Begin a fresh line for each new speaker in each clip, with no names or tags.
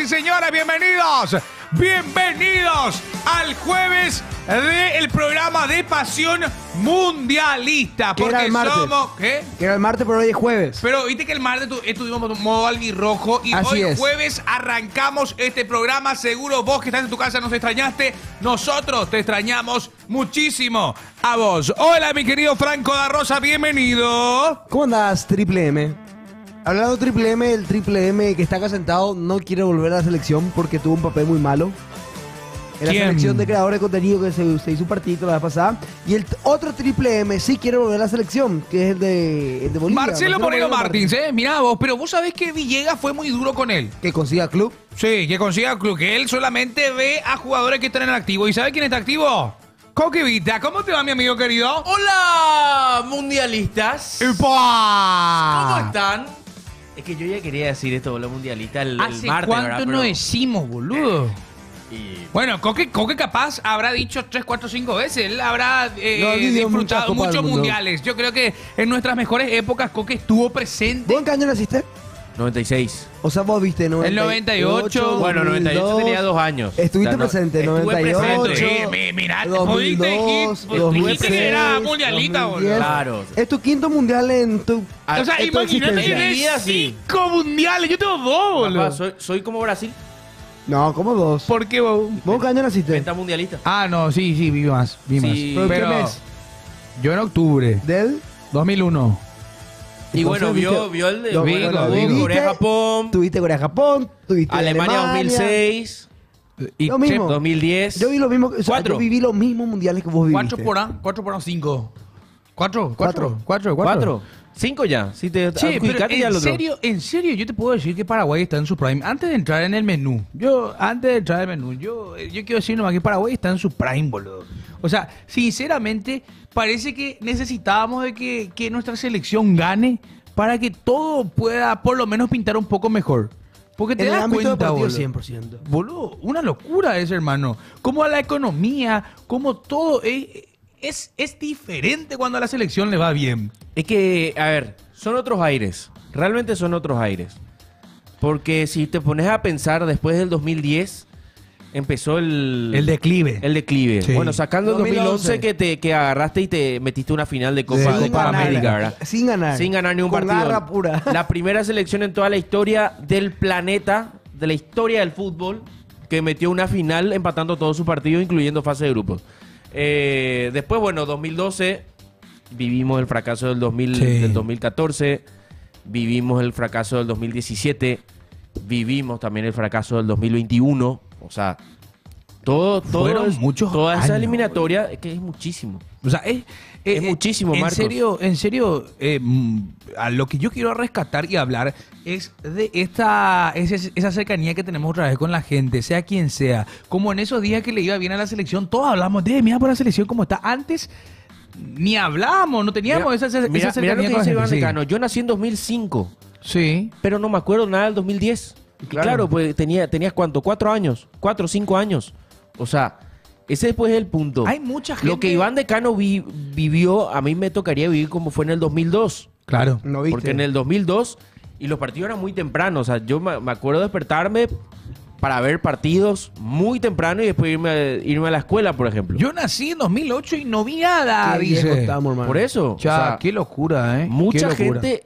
Señoras, bienvenidos. Bienvenidos al jueves del programa de Pasión Mundialista.
Que era el martes.
¿Qué?
Que era el martes, pero hoy es jueves.
Pero viste que el martes estuvimos modo albirrojo y
Así
hoy
es.
jueves arrancamos este programa. Seguro vos que estás en tu casa nos extrañaste. Nosotros te extrañamos muchísimo a vos. Hola, mi querido Franco da Rosa, bienvenido.
¿Cómo andás, Triple M? Hablando de Triple M, el Triple M que está acá sentado no quiere volver a la selección porque tuvo un papel muy malo. En la
¿Quién?
selección de creadores de contenido que se hizo un partido la vez pasada. Y el otro Triple M sí quiere volver a la selección, que es el de Bolivia.
Marcelo Moreno Martins, mirá vos, pero vos sabés que Villegas fue muy duro con él.
Que consiga club.
Sí, que consiga el club, que él solamente ve a jugadores que están en activo. ¿Y sabe quién está activo? Coquevita, ¿cómo te va, mi amigo querido?
Hola, mundialistas.
¡Epa!
¿Cómo están? Es que yo ya quería decir esto, boludo, mundialista el
¿Hace
martes,
cuánto
¿verdad?
no decimos, boludo?
Y-
Bueno, Coque capaz habrá dicho 3, 4, 5 veces. Él habrá
No, vivió muchas
disfrutado
Copas del
muchos
Mundo.
mundiales. Yo creo que en nuestras mejores épocas Coque estuvo presente.
¿Vos en qué año naciste?
96.
O sea, vos viste
98,
Bueno, 98
2002.
tenía 2 años.
Estuviste
O sea, no-
presente,
estuve
98.
presente.
Mira,
2002,
dijiste que era mundialista,
2010.
boludo.
Claro.
Es tu quinto mundial en tu...
Ah,
O sea,
en tu
imagínate,
existencia.
tienes
Vida, sí.
5 mundiales. Yo tengo 2, boludo.
Papá, soy como Brasil,
No, ¿cómo dos?
¿Por qué, vos?
¿Vos en qué año naciste?
pentamundialista.
Ah, no, sí, vi más. Vi más.
Sí.
¿Pero
Pero
qué mes?
yo en octubre,
¿Del?
2001.
Y bueno,
Entonces,
vio el de
No,
Vigo,
Corea,
Vigo.
Corea-Japón,
Tuviste Corea-Japón, tuviste
Alemania 2006,
Y
Lo mismo.
2010.
Yo vi lo mismo, o sea,
Cuatro.
yo viví los mismos mundiales que vos viviste.
4 por 5. 4.
¿Cuatro? 5 ya. Si te
Sí, pero
adjudicaste ya el otro.
en serio, yo te puedo decir que Paraguay está en su prime. Antes de entrar en el menú, yo quiero decir nomás que Paraguay está en su prime, boludo. O sea, sinceramente, parece que necesitábamos de que nuestra selección gane para que todo pueda por lo menos pintar un poco mejor. Porque te
En el
das
ámbito
cuenta,
deportivo,
boludo.
100%.
Boludo, una locura es, hermano. Como la economía, como todo es diferente cuando a la selección le va bien.
Es que, a ver, son otros aires. Realmente son otros aires. Porque si te pones a pensar, después del 2010 empezó
El declive.
el declive.
Sí.
Bueno, sacando el 2011
2011
que agarraste y te metiste una final de Copa,
Sin
Copa
ganar,
América, ¿verdad?
Sin ganar.
Sin ganar ni un
Con
partido.
garra pura.
La primera selección en toda la historia del planeta, de la historia del fútbol, que metió una final empatando todos sus partidos, incluyendo fase de grupos. Después, bueno, 2012, vivimos el fracaso del
Sí.
del 2014, vivimos el fracaso del 2017, vivimos también el fracaso del 2021. O sea,
Fueron muchos
toda esa
años,
eliminatoria, es que es muchísimo.
O sea,
Es muchísimo, Marcos.
En serio, a lo que yo quiero rescatar y hablar es de esa cercanía que tenemos otra vez con la gente, sea quien sea. Como en esos días que le iba bien a la selección, todos hablamos de, mira por la selección como está. Antes ni hablábamos, no teníamos esa
Mira lo
cercanía
que
con la
dice Iván
gente.
Decano. Yo nací en 2005.
Sí.
Pero no me acuerdo nada del 2010. Y claro, pues tenías ¿cuánto? 4 años, 4 o 5 años. O sea, ese después es el punto.
Hay mucha gente.
Lo que Iván Decano vivió, a mí me tocaría vivir como fue en el 2002.
Claro.
¿No viste?
Porque en el 2002, y los partidos eran muy tempranos. O sea, yo me acuerdo despertarme para ver partidos muy temprano y después irme a la escuela, por ejemplo.
Yo nací en 2008 y no vi nada,
Qué viejo
dice.
estamos, hermano.
Por eso.
Ya,
o sea,
qué locura, ¿eh?
mucha
Qué locura.
gente,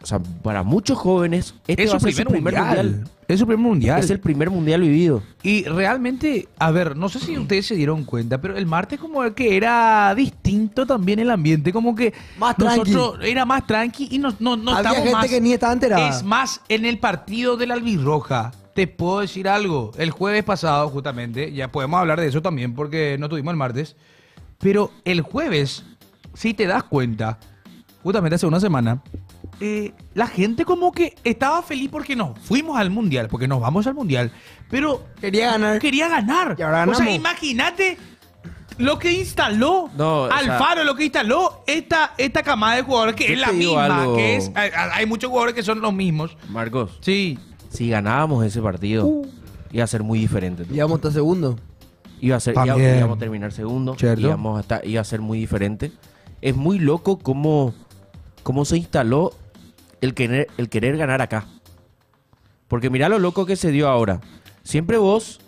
o sea, para muchos jóvenes, este
Es
va
su
a ser su primer mundial.
Es su primer mundial.
Es el primer mundial vivido.
Y realmente, a ver, no sé si ustedes se dieron cuenta, pero el martes como que era distinto también el ambiente, como que
Más
nosotros era más tranqui y no
Había
estamos
gente
más.
que ni estaba enterada.
Es más, en el partido de la Albirroja, te puedo decir algo. El jueves pasado, justamente, ya podemos hablar de eso también porque no tuvimos el martes, pero el jueves, si te das cuenta, justamente hace una semana, la gente como que estaba feliz porque nos fuimos al mundial, porque nos vamos al mundial, pero
Quería ganar.
quería ganar.
Y ahora
O sea,
ganamos.
imagínate lo que instaló
No, o sea,
Alfaro, lo que instaló esta camada de jugadores que
yo
es la
te digo
misma,
algo.
que es hay muchos jugadores que son los mismos.
Marcos,
Sí.
si ganábamos ese partido, iba a ser muy diferente.
Y vamos hasta segundo.
Iba a ser,
También.
íbamos a terminar segundo.
Cierto.
Iba a ser muy diferente. Es muy loco cómo se instaló el querer ganar acá. Porque mirá lo loco que se dio ahora. Siempre vos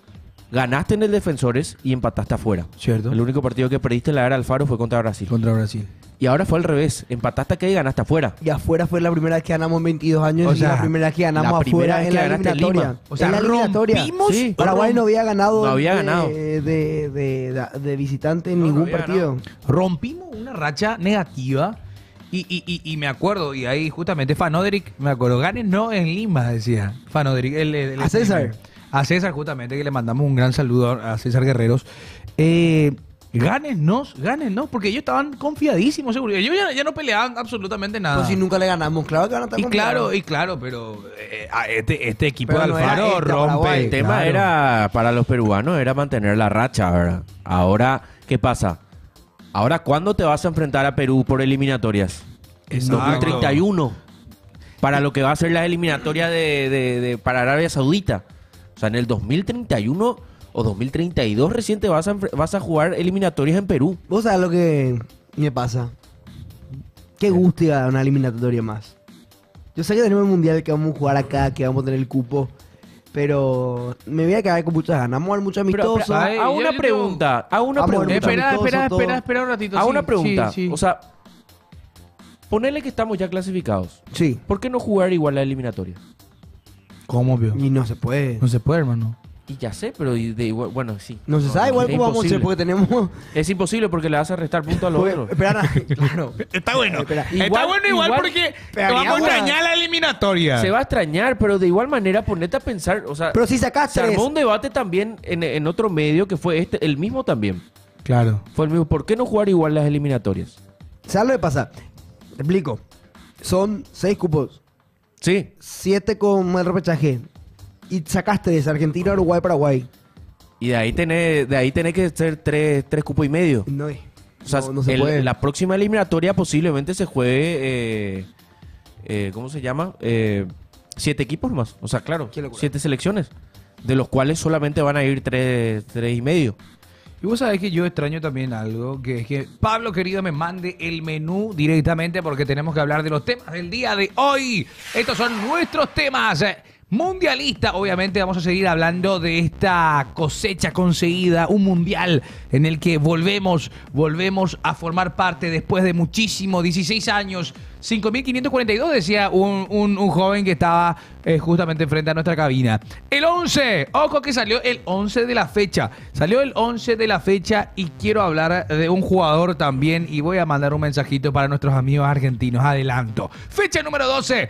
ganaste en el Defensores y empataste afuera.
Cierto.
El único partido que perdiste en la era Alfaro fue contra Brasil.
Contra Brasil.
Y ahora fue al revés. Empataste acá y ganaste afuera.
Y afuera fue la primera vez que ganamos en 22 años
O
y
sea,
la primera vez que ganamos
la primera
afuera
vez
en
que
la
ganaste en
eliminatoria.
Lima.
O sea,
En la eliminatoria.
rompimos.
Sí.
Paraguay no había ganado,
No había ganado.
de visitante en
No, no
ningún
había
partido.
Rompimos una racha negativa y me acuerdo, y ahí justamente Fanoderic, me acuerdo, ganen en Lima, decía Fanoderic.
A César.
A César, justamente, que le mandamos un gran saludo a César Guerreros. Gánenos, porque ellos estaban confiadísimos, seguro. Ellos ya no peleaban absolutamente nada.
Pues si nunca le ganamos, claro que van a estar
y claro, pero este equipo
Pero
de
no era
Alfaro
este,
rompe.
Paraguay.
El tema
claro.
era, para los peruanos, era mantener la racha, ¿verdad? Ahora, ¿qué pasa? Ahora, ¿cuándo te vas a enfrentar a Perú por eliminatorias?
Exacto.
2031. para lo que va a ser la eliminatoria para Arabia Saudita. O sea, en el 2031 o 2032 recién te vas a jugar eliminatorias en Perú.
¿Vos sabés lo que me pasa? Qué gusto ir a una eliminatoria más. Yo sé que tenemos el mundial que vamos a jugar acá, que vamos a tener el cupo. Pero me voy a quedar con muchas ganas. Vamos a ver mucho amistoso.
Pero, hago una pregunta.
Espera un ratito.
Hago
sí,
una pregunta.
sí, sí.
O sea, ponele que estamos ya clasificados.
Sí.
¿Por qué no jugar igual la eliminatoria?
¿Cómo, vio?
Y no se puede.
No se puede, hermano.
Y ya sé, pero de igual, bueno, sí.
No se sabe igual
es
cómo vamos a hacer
imposible.
porque tenemos...
Es imposible porque le vas a restar puntos a los otros.
Espera, claro.
Está bueno.
Espera,
Está bueno igual porque
pero
vamos a
ahora-
extrañar la eliminatoria.
Se va a extrañar, pero de igual manera ponete a pensar, o sea,
Pero si sacás
se
tres...
armó un debate también en otro medio que fue el mismo también.
Claro.
Fue el mismo. ¿Por qué no jugar igual las eliminatorias?
¿Sabes lo que pasa? Te explico. Son 6 cupos.
Sí.
7 con el repechaje. Y sacaste de Argentina, Uruguay, Paraguay.
Y de ahí tenés que ser tres cupos y medio.
No,
O sea,
no se puede.
la próxima eliminatoria posiblemente se juegue, ¿cómo se llama? 7 equipos más. O sea, claro,
Qué locura.
7 selecciones. De los cuales solamente van a ir 3 y medio.
Y vos sabés que yo extraño también algo, que es que Pablo, querido, me mande el menú directamente porque tenemos que hablar de los temas del día de hoy. Estos son nuestros temas. Mundialista, obviamente vamos a seguir hablando de esta cosecha conseguida, un mundial en el que volvemos a formar parte después de muchísimo, 16 años, 5.542 decía un joven que estaba justamente frente a nuestra cabina. El 11, ojo que salió el 11 de la fecha, y quiero hablar de un jugador también y voy a mandar un mensajito para nuestros amigos argentinos, adelanto. Fecha número 12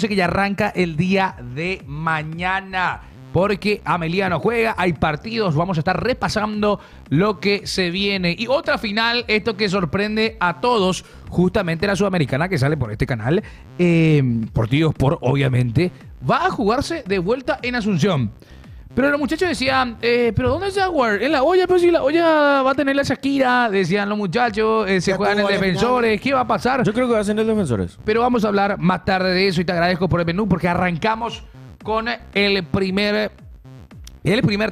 que ya arranca el día de mañana. Porque Amelia no juega, hay partidos, vamos a estar repasando lo que se viene. Y otra final, esto que sorprende a todos, justamente la Sudamericana que sale por este canal, por Tío Sport, obviamente, va a jugarse de vuelta en Asunción. Pero los muchachos decían, ¿pero dónde es Jaguar? En la olla, pero si la olla va a tener la Shakira, decían los muchachos, se
Ya
juegan en
tuvo varias
Defensores, ¿qué va a pasar?
Yo creo que va a ser el Defensores.
Pero vamos a hablar más tarde de eso y te agradezco por el menú porque arrancamos con el primer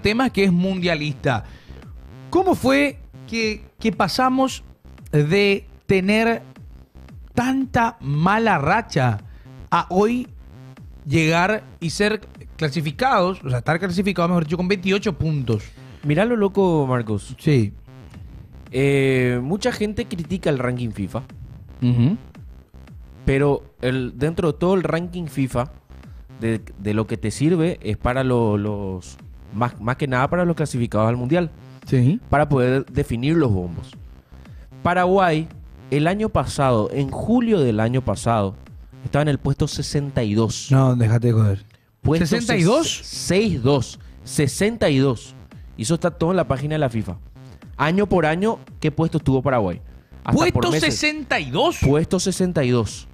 tema que es mundialista. ¿Cómo fue que pasamos de tener tanta mala racha a hoy llegar y ser clasificados, o sea, estar clasificados, mejor dicho, con 28 puntos?
Mirá lo loco, Marcos.
Sí.
Mucha gente critica el ranking FIFA,
Ujú.
pero dentro de todo el ranking FIFA, de lo que te sirve es para los más que nada para los clasificados al Mundial,
Sí.
para poder definir los bombos. Paraguay, el año pasado, en julio del año pasado, estaba en el puesto 62.
No, déjate de joder.
Puesto
¿62?
62. 62. Y eso está todo en la página de la FIFA. Año por año, ¿qué puesto estuvo Paraguay? Hasta por
¿Puesto
meses.
62?
Puesto 62.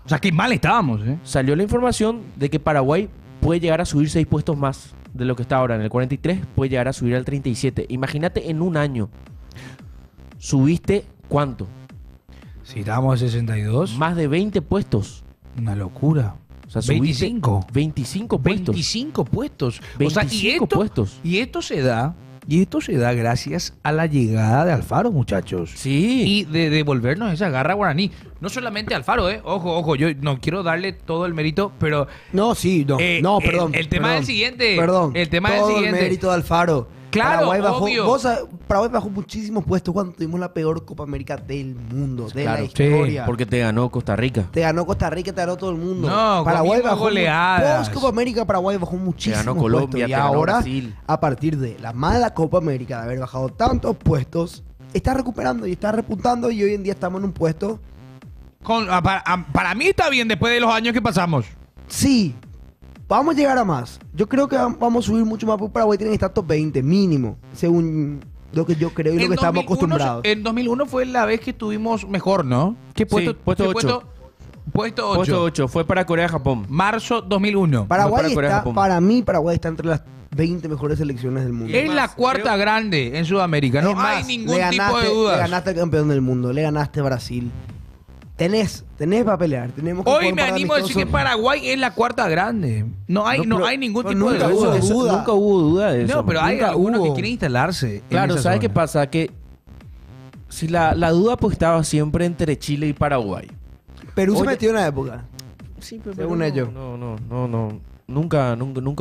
O sea, qué mal estábamos, ¿eh?
Salió la información de que Paraguay puede llegar a subir 6 puestos más de lo que está ahora. En el 43 puede llegar a subir al 37. Imagínate en un año. ¿Subiste cuánto?
Si estábamos en 62,
Más de 20 puestos.
una locura.
O sea, subiste
25.
25 puestos.
25 puestos.
25 puestos.
Y esto se da gracias a la llegada de Alfaro, muchachos.
Sí.
Y de devolvernos esa garra guaraní. No solamente Alfaro, ¿eh? Ojo, yo no quiero darle todo el mérito, pero
No, sí, no, no, perdón.
el tema
perdón,
es el siguiente.
Perdón.
El tema es el
todo
siguiente.
el mérito de Alfaro.
Claro,
Paraguay bajó,
obvio.
Paraguay bajó muchísimos puestos cuando tuvimos la peor Copa América del mundo, de
Claro,
la
sí,
historia.
Porque te ganó Costa Rica.
Te ganó Costa Rica, te ganó todo el mundo.
No,
Paraguay
comimos
bajó
goleadas.
Post Copa América, Paraguay bajó muchísimos
ganó Colombia,
puestos. Y
te ganó
ahora,
Brasil.
a partir de la mala Copa América, de haber bajado tantos puestos, está recuperando y está repuntando y hoy en día estamos en un puesto.
Para mí está bien después de los años que pasamos.
Sí, vamos a llegar a más. Yo creo que vamos a subir mucho más porque Paraguay tiene que estar top 20 mínimo, según lo que yo creo y lo que estamos acostumbrados.
En 2001 fue la vez que estuvimos mejor, ¿no? ¿Qué puesto?
puesto
qué
8.
Puesto 8.
Puesto 8. Fue para Corea-Japón.
Marzo 2001.
Paraguay
para Corea,
está,
Japón.
para mí, Paraguay está entre las 20 mejores selecciones del mundo.
Es
más,
la cuarta
creo-
grande en Sudamérica. No
Es más,
hay ningún
le
tipo de
Le
dudas.
ganaste al campeón del mundo, le ganaste a Brasil. Tenés para pelear. Tenemos que
Hoy
jugar un
me
par de
animo a decir que
amistosos.
Paraguay es la cuarta grande. No hay ningún
pero
tipo de
nunca
Eso-
hubo
duda.
eso-
duda.
Nunca hubo duda de eso.
No, pero hay
Nunca
algunos que
hubo.
quieren instalarse. en
Claro,
esa
¿sabes qué
zona.
pasa? Que si la duda pues estaba siempre entre Chile y Paraguay.
Perú se
Oye-
metió en una época.
Sí, pero
Según
no,
ellos.
No. Nunca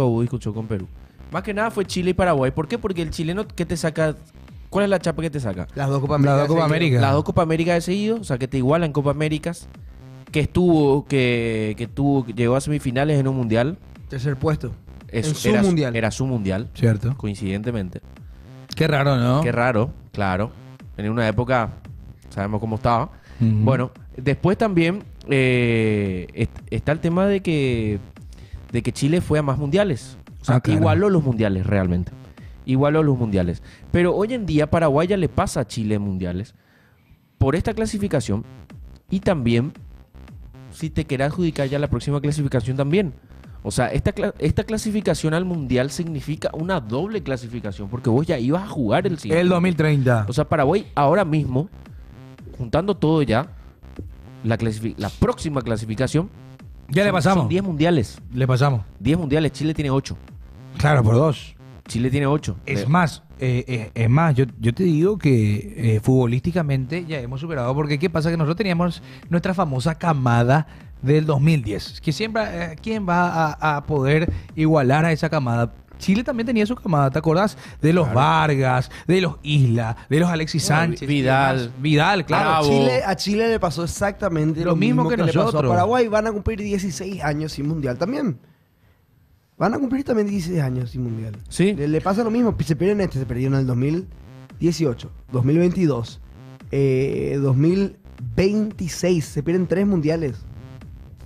hubo discusión con Perú. Más que nada fue Chile y Paraguay. ¿Por qué? Porque el chileno que te saca... ¿Cuál es la chapa que te saca?
Las dos Copas
Las
América.
dos Copa América.
Las dos Copa América de seguido, o sea que te igualan Copa Américas, que llegó a semifinales en un mundial.
Tercer puesto.
Eso,
En su
era,
mundial.
Era su mundial,
Cierto.
coincidentemente.
Qué raro, ¿no?
Qué raro, claro. En una época, sabemos cómo estaba.
Ujú.
Bueno, después también está el tema de que Chile fue a más mundiales. O sea,
Claro.
igualó los mundiales realmente. Igualó los mundiales. Pero hoy en día Paraguay ya le pasa a Chile en mundiales por esta clasificación y también si te querés adjudicar ya la próxima clasificación también. O sea, esta clasificación al mundial significa una doble clasificación porque vos ya ibas a jugar el siguiente.
El 2030.
O sea, Paraguay ahora mismo, juntando todo ya, la próxima clasificación.
Ya le pasamos.
Son 10 mundiales.
Le pasamos.
10 mundiales. Chile tiene 8.
Claro, por dos.
Chile tiene 8.
Es más, yo te digo que futbolísticamente ya hemos superado, porque ¿qué pasa? Que nosotros teníamos nuestra famosa camada del 2010, que siempre, ¿quién va a poder igualar a esa camada? Chile también tenía su camada, ¿te acordás? De los Vargas, de los Isla, de los Alexis Sánchez.
Vidal.
Vidal, claro.
Bravo.
A Chile le pasó exactamente
Lo mismo que
le pasó a
nosotros.
Paraguay. Van a cumplir 16 años sin mundial también. Van a cumplir también 16 años sin mundial.
Sí.
Le pasa lo mismo. Se perdieron se perdieron en el 2018, 2022, 2026. Se pierden 3 mundiales.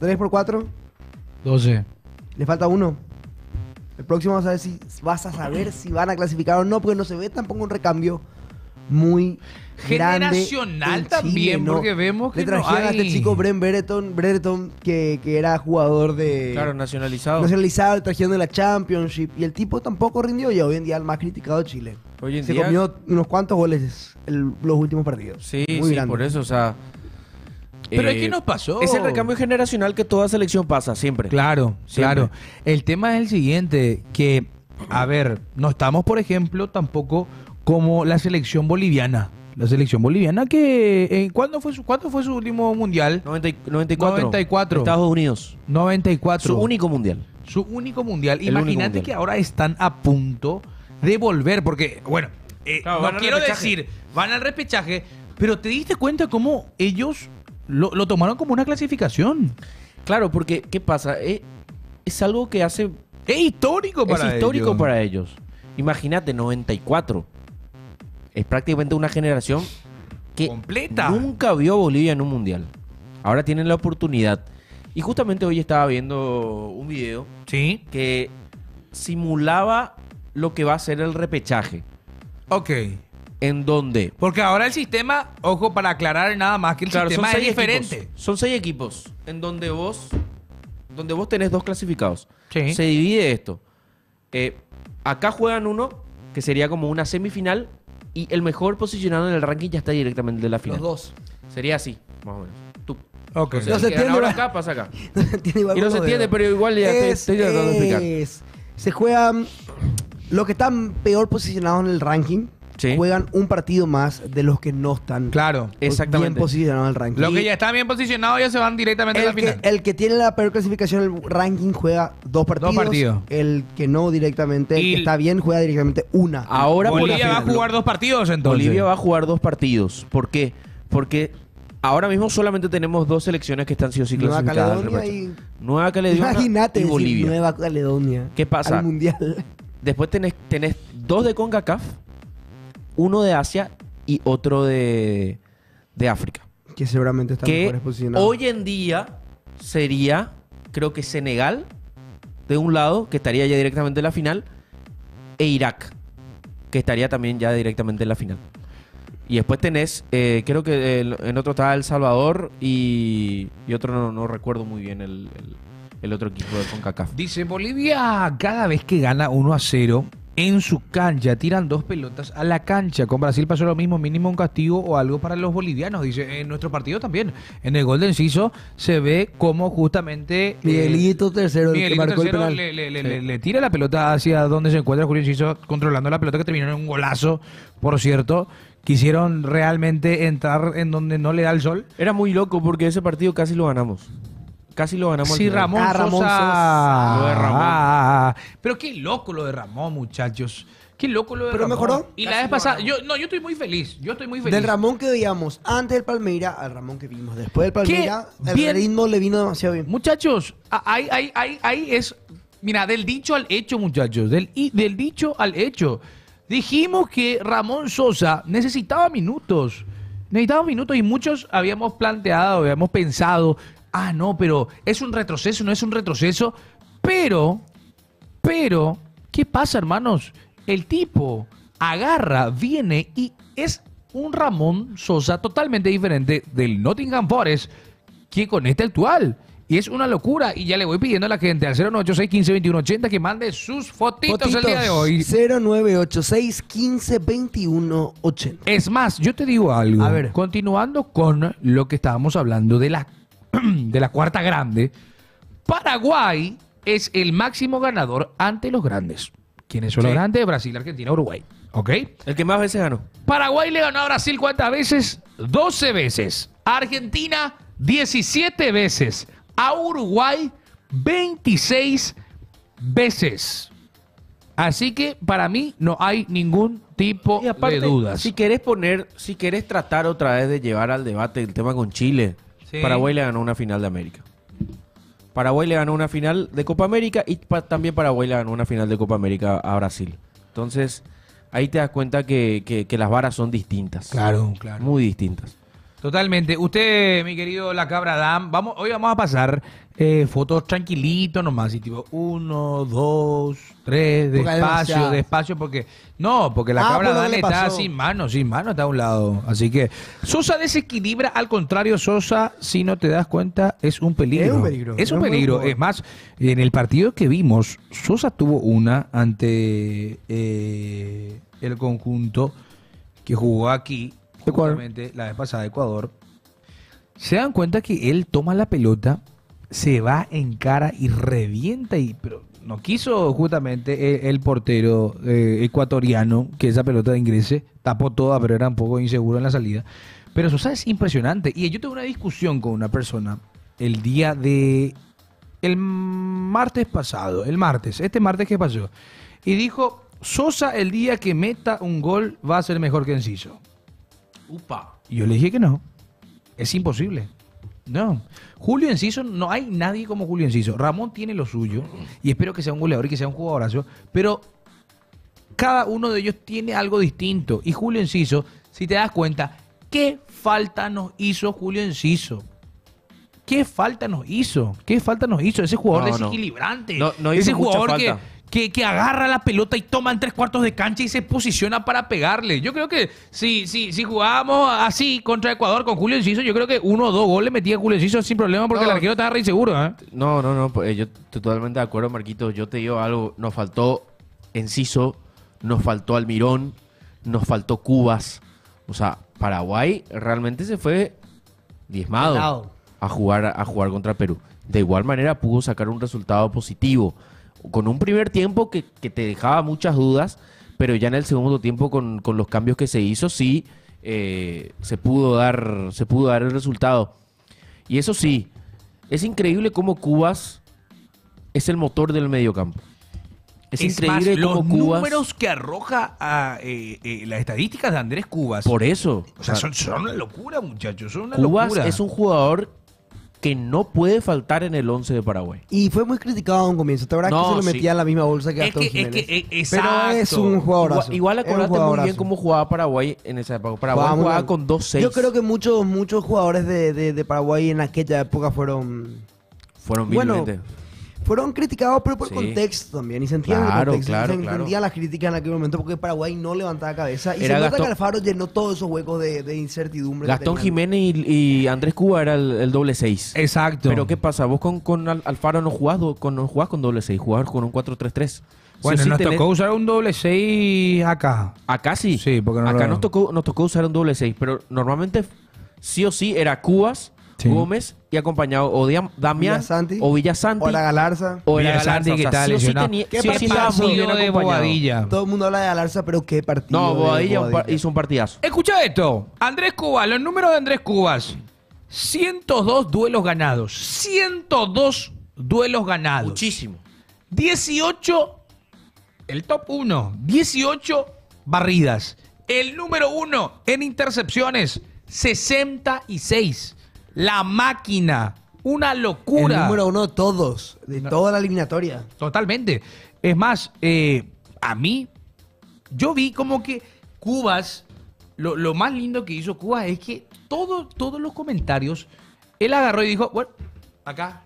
3 por 4,
12.
le falta uno. El próximo vas a saber si van a clasificar o no, porque no se ve tampoco un recambio muy grande
Generacional
en
también,
Chile, ¿no?
porque vemos que
le trajeron
no
a este
hay-
chico Brereton, que era jugador de
Claro, nacionalizado.
nacionalizado, le trajeron de la Championship, y el tipo tampoco rindió, y hoy en día el más criticado de Chile.
Hoy en
Se
día.
comió unos cuantos goles los últimos partidos.
Sí,
muy
sí,
grande.
por eso, o sea.
Pero ¿qué nos pasó?
Es el recambio generacional que toda selección pasa, siempre.
Claro,
Siempre.
claro. El tema es el siguiente, que, a ver, no estamos, por ejemplo, tampoco como la selección boliviana. La selección boliviana que... ¿cuándo fue su último mundial?
94.
94.
Estados Unidos.
94.
Su único mundial.
Su único mundial.
El único
Imagínate
mundial.
que ahora están a punto de volver, porque, bueno,
Claro,
no
van al
quiero
repechaje.
decir, van al repechaje, pero te diste cuenta cómo ellos lo tomaron como una clasificación.
Claro, porque, ¿qué pasa? Es algo que hace.
Es histórico para
Es histórico
ellos.
para ellos. Imagínate, 94. Es prácticamente una generación que
Completa.
nunca vio a Bolivia en un mundial. Ahora tienen la oportunidad. Y justamente hoy estaba viendo un video
Sí.
que simulaba lo que va a ser el repechaje.
Ok.
En donde.
Porque ahora el sistema, ojo, para aclarar nada más, que el
Claro,
sistema es
seis
diferente.
equipos. Son 6 equipos. En donde vos tenés 2 clasificados.
Sí.
Se divide esto. Acá juegan uno, que sería como una semifinal. Y el mejor posicionado en el ranking ya está directamente en la final.
Los dos.
Sería así, más o menos. Tú.
Ok.
O sea,
No se
el que gana
entiende,
ahora
¿verdad?
acá, pasa acá.
No se entiende igual
Y no
con
se
los
entiende,
dedos.
pero igual ya estoy tratando de explicar.
Se juegan los que están peor posicionados en el ranking.
Sí.
Juegan un partido más de los que no están
Claro.
Exactamente.
bien posicionados en el ranking.
Los
Y
que ya están bien posicionados ya se van directamente a la
el, que,
final.
el que tiene la peor clasificación en el ranking juega 2 partidos.
partidos.
El que no directamente, el
Y-
que está bien, juega directamente una.
Ahora por
Bolivia
la
va a
final.
jugar 2 partidos entonces.
Bolivia va a jugar 2 partidos. ¿Por qué? Porque ahora mismo solamente tenemos 2 selecciones que están sí o sí
Nueva
clasificadas al
Caledonia
repechaje.
y...
Nueva Caledonia
Imagínate
y
decir
Bolivia.
Nueva Caledonia.
¿Qué pasa?
Al mundial.
Después tenés 2 de CONCACAF, uno de Asia y otro de África.
Que seguramente están
Que
mejores posicionados.
hoy en día sería, creo que Senegal, de un lado, que estaría ya directamente en la final, e Irak, que estaría también ya directamente en la final. Y después tenés, creo que en otro está El Salvador y otro no recuerdo muy bien el otro equipo de CONCACAF.
Dice, Bolivia cada vez que gana 1-0 en su cancha tiran 2 pelotas a la cancha. Con Brasil pasó lo mismo, mínimo un castigo o algo para los bolivianos. Dice, en nuestro partido también. En el gol de Enciso se ve como justamente...
Miguelito tercero, el que
Miguelito
marcó el
tercero
penal.
le tira la pelota hacia donde se encuentra Julio Enciso, controlando la pelota, que terminó en un golazo, por cierto. Quisieron realmente entrar en donde no le da el sol.
Era muy loco porque ese partido casi lo ganamos. Casi lo ganamos.
Sí,
al final.
Ramón
Ramón
Sosa.
Sosa.
Lo de Ramón.
Pero qué loco lo de Ramón, muchachos. Qué loco lo de
Pero
Ramón.
mejoró.
Y la
Casi
vez
lo
pasada,
ganamos.
yo estoy muy feliz. Yo estoy muy feliz.
Del Ramón que veíamos antes del Palmeiras al Ramón que vimos después del Palmeiras, el
bien.
ritmo le vino demasiado bien.
Muchachos, ahí es. Mira, del dicho al hecho, muchachos. Del dicho al hecho. Dijimos que Ramón Sosa necesitaba minutos. Necesitaba minutos y muchos habíamos planteado, habíamos pensado, no, pero es un retroceso, no es un retroceso. Pero, ¿qué pasa, hermanos? El tipo agarra, viene y es un Ramón Sosa totalmente diferente del Nottingham Forest que con este actual. Y es una locura. Y ya le voy pidiendo a la gente al 0986-152180 que mande sus fotitos el día de hoy.
0986 15 21 80.
Es más, yo te digo algo.
A ver.
Continuando con lo que estábamos hablando de la cuarta grande, Paraguay es el máximo ganador ante los grandes. ¿Quiénes son los
Sí.
grandes? Brasil, Argentina, Uruguay. ¿Ok?
El que más veces ganó.
Paraguay le ganó a Brasil ¿cuántas veces? 12 veces. A Argentina, 17 veces. A Uruguay, 26 veces. Así que para mí no hay ningún tipo
Y aparte,
de dudas.
si querés tratar otra vez de llevar al debate el tema con Chile,
Sí.
Paraguay le ganó una final de América. Paraguay le ganó una final de Copa América y también Paraguay le ganó una final de Copa América a Brasil. Entonces, ahí te das cuenta que las varas son distintas.
Claro, claro.
Muy distintas.
Totalmente. Usted, mi querido La Cabra Dam, hoy vamos a pasar fotos tranquilito nomás. Y tipo, 1, 2, 3,
Porque hay
despacio,
demasiadas.
despacio, porque La Cabra
por lo
Dam
que le
está
pasó.
sin mano está a un lado. Así que Sosa desequilibra, al contrario, Sosa, si no te das cuenta, es un peligro.
Es un peligro.
Es un
Es un buen
peligro.
jugador.
Es más, en el partido que vimos, Sosa tuvo una ante el conjunto que jugó aquí,
Ecuador.
justamente la vez pasada, Ecuador. Se dan cuenta que él toma la pelota, se va en cara y revienta, pero no quiso justamente el portero ecuatoriano que esa pelota ingrese, tapó toda, pero era un poco inseguro en la salida. Pero Sosa es impresionante. Y yo tuve una discusión con una persona el día de... El martes pasado, este martes que pasó. Y dijo, Sosa el día que meta un gol va a ser mejor que Enciso.
Upa.
Y yo le dije que no. Es imposible. No. Julio Enciso, no hay nadie como Julio Enciso. Ramón tiene lo suyo. Y espero que sea un goleador y que sea un jugadorazo. Pero cada uno de ellos tiene algo distinto. Y Julio Enciso, si te das cuenta, ¿qué falta nos hizo Julio Enciso? ¿Qué falta nos hizo? ¿Qué falta nos hizo? Ese jugador
No, no.
desequilibrante.
No hizo
Ese
mucha
jugador
falta.
que agarra la pelota y toma en 3/4 de cancha y se posiciona para pegarle. Yo creo que si jugábamos así contra Ecuador con Julio Enciso, yo creo que 1 o 2 goles metía Julio Enciso sin problema porque
No.
el arquero estaba re inseguro, ¿eh?
No, pues, yo estoy totalmente de acuerdo, Marquito. Yo te digo algo, nos faltó Enciso, nos faltó Almirón, nos faltó Cubas. O sea, Paraguay realmente se fue diezmado
Pelado.
a jugar contra Perú. De igual manera pudo sacar un resultado positivo. Con un primer tiempo que te dejaba muchas dudas, pero ya en el segundo tiempo con los cambios que se hizo, sí se pudo dar el resultado. Y eso sí, es increíble cómo Cubas es el motor del mediocampo. Es increíble
más,
cómo
los
Cubas...
números que arroja las estadísticas de Andrés Cubas.
Por eso.
O sea, son una locura, muchachos. Son una
Cubas
locura.
es un jugador que no puede faltar en el 11 de Paraguay.
Y fue muy criticado a un comienzo. ¿Te acuerdas
No,
que se lo
sí.
metía en la misma bolsa que
Es
Gastón
que-
Jiménez?
exacto.
Pero es un jugadorazo.
Igual
Es un
acordate muy
jugadorazo.
bien cómo jugaba Paraguay en esa época. Paraguay
Jugaba muy
jugaba
bien.
con 2-6.
Yo creo que muchos jugadores de Paraguay en aquella época fueron...
Fueron
Bueno,
vilmente.
fueron criticados, pero por
Sí.
contexto también. Y se entiende
Claro,
el contexto.
claro,
se
claro.
entendían las críticas en aquel momento porque Paraguay no levantaba cabeza. Y
Era
se nota
Gastón-
que Alfaro llenó todos esos huecos de incertidumbre. que
Gastón
tenían.
Jiménez y Andrés Cuba era el doble 6.
Exacto.
Pero ¿qué pasa? Vos con Alfaro no jugás, no jugás con doble 6, jugás con un 4-3-3.
Bueno,
Sí o sí
nos
tenés-
tocó usar un doble 6 acá.
Acá sí.
Sí, porque no
Acá
lo-
nos tocó usar un doble 6, pero normalmente sí o sí era Cubas,
Sí.
Gómez y acompañado o de Damián
Villasanti.
o Villasanti
O la Galarza.
o era
Villasanti,
Galarza.
que
O sea,
está
sí o sí
lesionado.
tenía-
¿Qué
sí o sí estaba muy bien
partido de
acompañado.
Bobadilla?
Todo el mundo habla de Galarza, pero qué partido.
No,
de
Bobadilla hizo un partidazo.
Escucha esto. Andrés Cubas, los números de Andrés Cubas. 102 duelos ganados. 102 duelos ganados.
Muchísimo.
18, el top 1, 18 barridas. El número 1 en intercepciones, 66. La máquina, una locura.
El número 1 de todos. De toda la eliminatoria.
Totalmente. Es más, a mí, yo vi como que Cubas, lo más lindo que hizo Cubas es que todos los comentarios, él agarró y dijo, bueno, acá,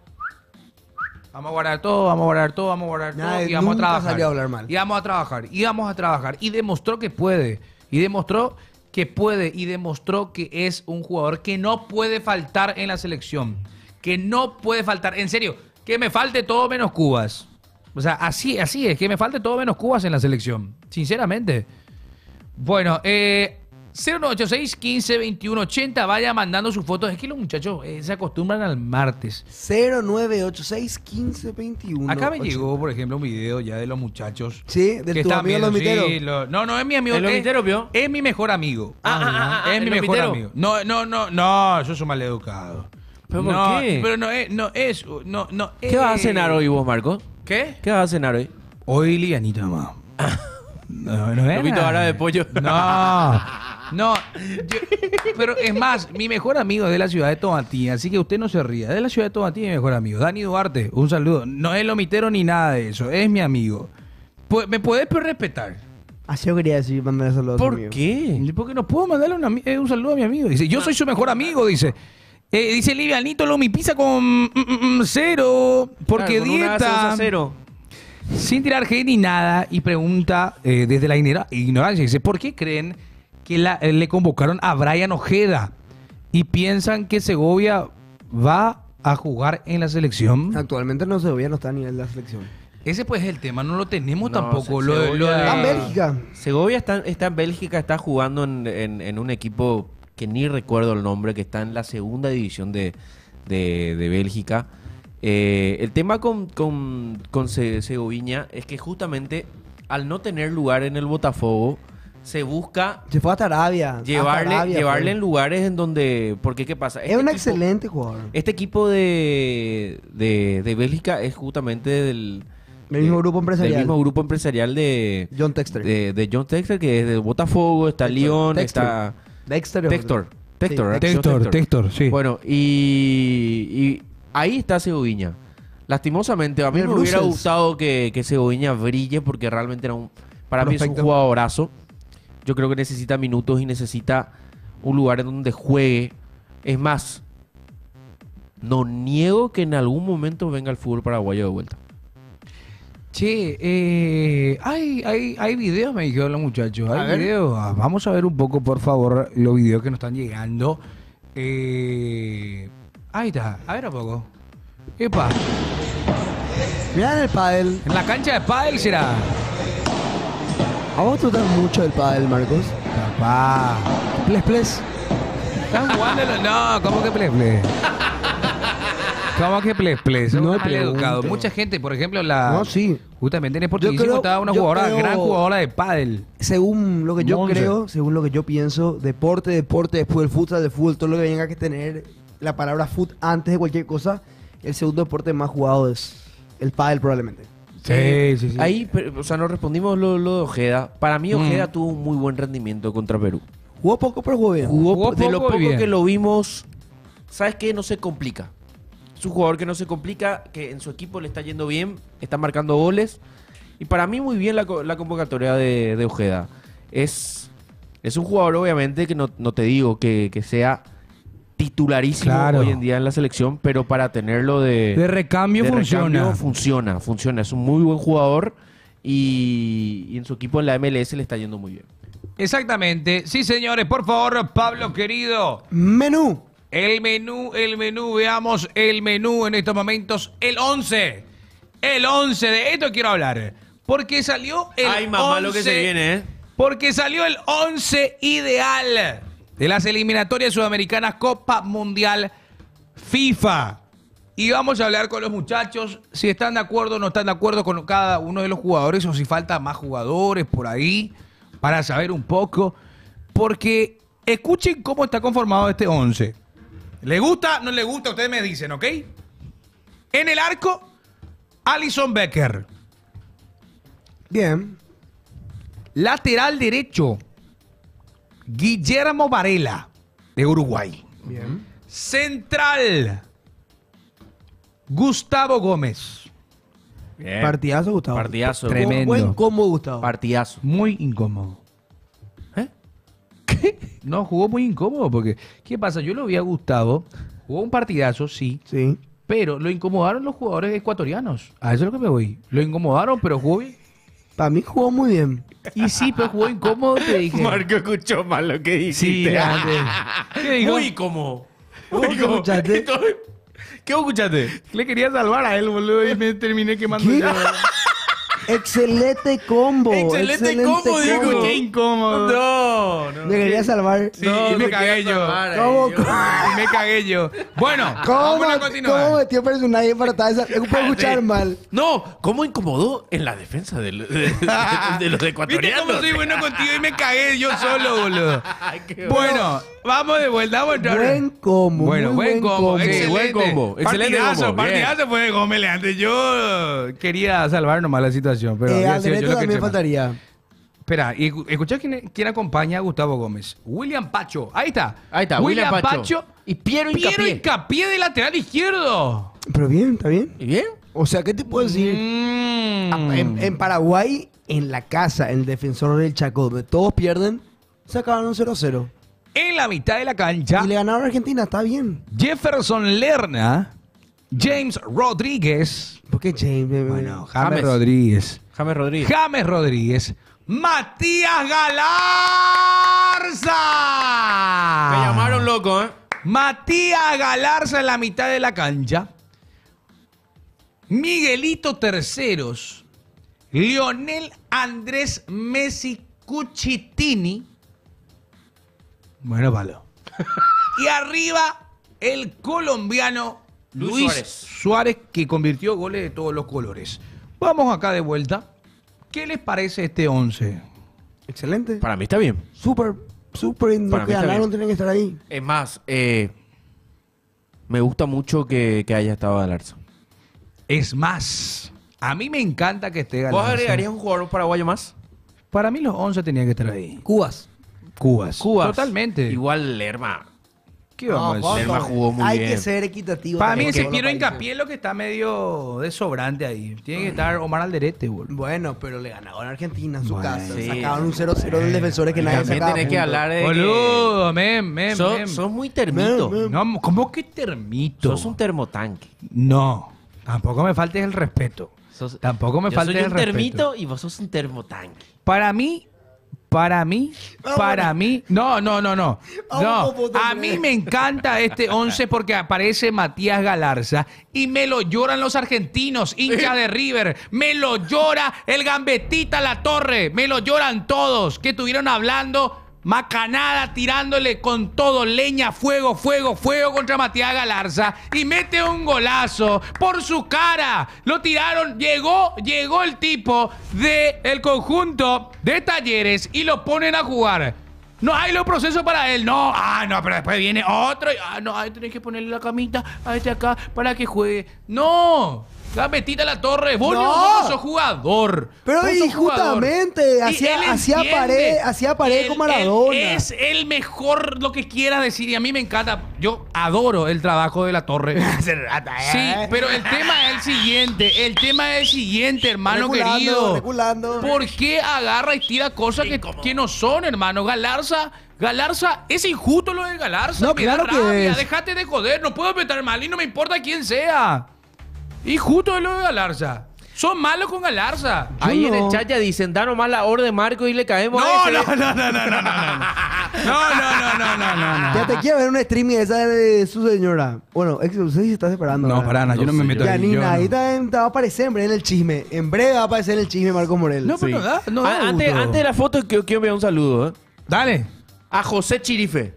vamos a guardar todo, vamos a guardar todo, vamos a guardar todo,
Nadie
y vamos a
nunca
trabajar.
salió a hablar mal.
Y vamos a trabajar, y vamos a trabajar. Y demostró que puede, y demostró que puede, y demostró que es un jugador que no puede faltar en la selección. Que no puede faltar, en serio, que me falte todo menos Cubas. O sea, así es, que me falte todo menos Cubas en la selección. Sinceramente. Bueno, 0986 15 21 80, vaya mandando sus fotos. Es que los muchachos se acostumbran al martes.
0986 15 21.
Acá me llegó, por ejemplo, un video ya de los muchachos.
Sí, del
que
tu
están
amigo
viendo,
Lomitero.
sí, no es mi amigo.
¿El Lomitero vio?
Es mi mejor amigo. Es
¿el
mi mejor
Lomitero?
amigo. No, yo soy maleducado.
¿Pero por
No,
qué?
Pero no es.
¿Qué vas a cenar hoy vos, Marcos?
¿Qué?
¿Qué vas a cenar hoy?
Hoy livianito nomás. No es
Lomito
nada.
ahora de pollo.
No, pero es más, mi mejor amigo es de la ciudad de Tomatí, así que usted no se ría. Es de la ciudad de Tomatí, mi mejor amigo. Dani Duarte, un saludo. No es lomitero ni nada de eso, es mi amigo. ¿Me puedes respetar?
Así yo quería decir, mandar saludos.
¿Por
amigo.
qué?
Porque no puedo mandarle un saludo a mi amigo. Dice, yo soy su mejor amigo, dice. Dice Livianito, Lomi pizza con cero, porque
Claro, con una
dieta.
salsa cero.
Sin tirar hate ni nada, y pregunta desde la ignorancia, dice, ¿por qué creen que le convocaron a Brian Ojeda y piensan que Segovia va a jugar en la selección?
Actualmente no Segovia no está a nivel de la selección.
Ese pues es el tema, no lo tenemos
No,
tampoco.
Segovia-
Está en Bélgica.
Segovia está en Bélgica, está jugando en un equipo que ni recuerdo el nombre, que está en la segunda división de Bélgica. El tema con Segoviña es que justamente al no tener lugar en el Botafogo, se busca
Se fue hasta Arabia.
llevarle en lugares en donde... Porque, ¿qué pasa?
Es un excelente jugador.
Este equipo de Bélgica es justamente del
mismo grupo empresarial.
Del mismo grupo empresarial de
John Texter.
de John Texter, que es de Botafogo, está Lyon,
Textor.
está
Dexter.
Textor.
Sí,
¿Verdad? John
Textor, sí.
Bueno, y ahí está Segoviña. Lastimosamente, a mí
El
me hubiera
Brussels.
gustado que Segoviña brille porque realmente para mí es un
Prospecto.
jugadorazo. Yo creo que necesita minutos y necesita un lugar en donde juegue. Es más, no niego que en algún momento venga el fútbol paraguayo de vuelta.
Che, hay videos, me dijeron los muchachos.
A
Hay
ver.
videos. Vamos a ver un poco, por favor, los videos que nos están llegando. Ahí está. A ver un poco. Epa.
Mirá en el pádel.
En la cancha de pádel será.
A vos te gusta mucho el pádel, Marcos.
Papá.
Ples, ples.
¿Están jugando? No, ¿cómo que ple? ¿Cómo que ple? Son
No
mal
pregunto.
educados. Mucha gente, por ejemplo,
No, sí.
justamente en
Yo
Sportivísimo
creo-
estaba una
yo
jugadora,
creo-
gran jugadora de pádel.
Según lo que yo
Monse.
creo, según lo que yo pienso, deporte, después del futsal, de fútbol, todo lo que venga que tener la palabra foot antes de cualquier cosa, el segundo deporte más jugado es el pádel probablemente.
Sí.
Ahí, o sea, nos respondimos lo de Ojeda. Para mí, Ojeda tuvo un muy buen rendimiento contra Perú.
Jugó poco, pero jugó bien.
Jugó
De lo
poco y
poco
bien.
que lo vimos, ¿sabes qué? No se complica. Es un jugador que no se complica, que en su equipo le está yendo bien, está marcando goles. Y para mí muy bien la convocatoria de Ojeda. Es un jugador, obviamente, que no te digo que sea titularísimo
Claro.
hoy en día en la selección, pero para tenerlo
De recambio funciona.
funciona. Es un muy buen jugador y en su equipo en la MLS le está yendo muy bien.
Exactamente. Sí, señores, por favor, Pablo querido.
Menú.
El menú, veamos el menú en estos momentos. El 11. El 11, de esto quiero hablar. Porque salió el
Ay, mamá,
11,
lo que se viene, ¿eh?
Porque salió el 11 ideal de las eliminatorias sudamericanas Copa Mundial FIFA. Y vamos a hablar con los muchachos si están de acuerdo o no están de acuerdo con cada uno de los jugadores o si faltan más jugadores por ahí para saber un poco. Porque escuchen cómo está conformado este 11. ¿Le gusta? ¿No le gusta? Ustedes me dicen, ¿ok? En el arco, Alison Becker.
Bien.
Lateral derecho, Guillermo Varela, de Uruguay.
Bien.
Central, Gustavo Gómez.
Bien.
Partidazo, Gustavo.
Partidazo.
Tremendo.
Buen combo, Gustavo.
Partidazo.
Muy incómodo.
¿Eh?
¿Qué? No, jugó muy incómodo porque... ¿Qué pasa? Yo lo vi a Gustavo, jugó un partidazo, sí,
Sí.
pero lo incomodaron los jugadores ecuatorianos. A eso es lo que me voy. Lo incomodaron, pero jugó bien.
Para mí jugó muy bien.
Y sí, pero jugó incómodo, te dije.
Marco escuchó mal lo que
Sí,
dijiste.
grande. ¿Qué dijo?
Muy cómodo.
¿Vos
Muy
qué
cómodo.
escuchaste?
¿Qué vos escuchaste?
Le quería salvar a él, boludo, y me terminé quemando
¿Qué?
ya.
Excelente combo.
Excelente combo, digo,
combo.
Qué incómodo.
No.
Me quería salvar.
Sí, y me cagué yo.
¿Cómo?
Y me cagué yo. Bueno,
¿Cómo,
vamos a
¿Cómo
continuar.
metió personaje para tal? Puedo escuchar mal.
No, ¿cómo incomodó en la defensa de los
¿Viste
ecuatorianos?
cómo soy bueno contigo y me cagué yo solo, boludo?
Ay, qué
Bueno, vamos de vuelta, vamos a entrar.
Buen combo.
Bueno,
muy
buen combo.
Sí,
Excelente.
buen combo, excelente
Partidazo,
combo, bien.
partidazo fue de Gómez antes. Yo quería salvar nomás la situación, pero había sido yo
Alderete
lo que
también
eché mal.
faltaría.
Espera, y escuchá quién acompaña a Gustavo Gómez. William Pacho. Ahí está.
Ahí está, William Pacho. Y Piero Hincapié.
Hincapié de lateral izquierdo.
Pero bien, está bien.
¿Y bien?
O sea, ¿qué te puedo decir? En Paraguay, en la casa, en el defensor del Chaco, donde todos pierden, sacaban un 0-0.
En la mitad de la cancha,
Y le ganaron a Argentina, está bien.
Jefferson Lerna, James Rodríguez.
¿Por qué James?
Bueno, James
James.
Rodríguez.
James Rodríguez.
James Rodríguez. Matías Galarza.
Me llamaron loco, ¿eh?
Matías Galarza en la mitad de la cancha. Miguelito Terceros. Lionel Andrés Messi Cuchitini. Bueno, palo. Y arriba, el colombiano
Luis
Luis Suárez, que convirtió goles de todos los colores. Vamos acá de vuelta. ¿Qué les parece este 11?
Excelente.
Para mí está bien.
Súper, súper. Los
Para mí
que
está
ganaron
bien.
tienen que estar ahí.
Es más, me gusta mucho que haya estado Galarza.
Es más, a mí me encanta que esté Galarza.
¿Vos agregarías un jugador paraguayo más?
Para mí los 11 tenían que estar ahí.
Cubas.
Cubas.
Cubas.
Totalmente.
Igual Lerma.
¿Qué vamos a
Juan,
decir?
Lerma jugó muy
Hay
bien.
que ser equitativo.
Para mí
también
ese
con
Piero
los países.
Hincapié es lo que está medio de sobrante ahí. Tiene que estar Omar Alderete, boludo.
Bueno, pero le ganaron a Argentina en su
Bueno,
casa.
sí.
Sacaban un 0-0 del defensor que nadie
También
sacaba.
tenés que
puntos.
hablar de
Boludo,
que... Sos muy termito.
Mem.
No, ¿cómo que termito?
Sos un termotanque.
No, tampoco me faltes el respeto.
Sos-
Tampoco me
Yo
faltes
soy
el
un
respeto.
termito y vos sos un termotanque.
Para mí, no. No, a mí me encanta este 11 porque aparece Matías Galarza y me lo lloran los argentinos, hinchas de River, me lo llora el Gambetita La Torre, me lo lloran todos que estuvieron hablando macanada, tirándole con todo, leña, fuego contra Matías Galarza y mete un golazo por su cara. Lo tiraron, llegó el tipo del conjunto de Talleres y lo ponen a jugar. No hay los procesos para él, no. No, pero después viene otro. No, tenés que ponerle la camita a este acá para que juegue. No. Metiste a la torre. Vos
No.
no sos jugador.
Pero
Vos
y
sos jugador.
justamente,
Y
hacía-
él
hacía
entiende.
pared con Maradona.
Él es el mejor, lo que quieras decir. Y a mí me encanta. Yo adoro el trabajo de la torre. Sí, pero el tema es el siguiente. El tema es el siguiente, hermano
Reculando,
querido.
reculando.
¿Por qué agarra y tira cosas que no son, hermano? Galarza, es injusto lo de Galarza.
No,
me da
claro que
rabia.
es.
Déjate de joder. No puedo meter mal y no me importa quién sea. Injusto lo de Galarza. Son malos con Galarza.
Ahí en el
no.
chat ya dicen, da nomás la orden de Marco y le caemos a ese.
No.
Ya te quiero ver un streaming esa de su señora. Bueno, no sé si se está separando.
No,
¿verdad?
para nada, yo no me meto ahí.
Janina,
yo
ahí
no.
también te va a aparecer en breve en el chisme. En breve va a aparecer en el chisme Marco Morel.
No, pero no da
Antes,
gusto.
antes de la foto, quiero enviar un saludo.
Dale.
A José Chirife.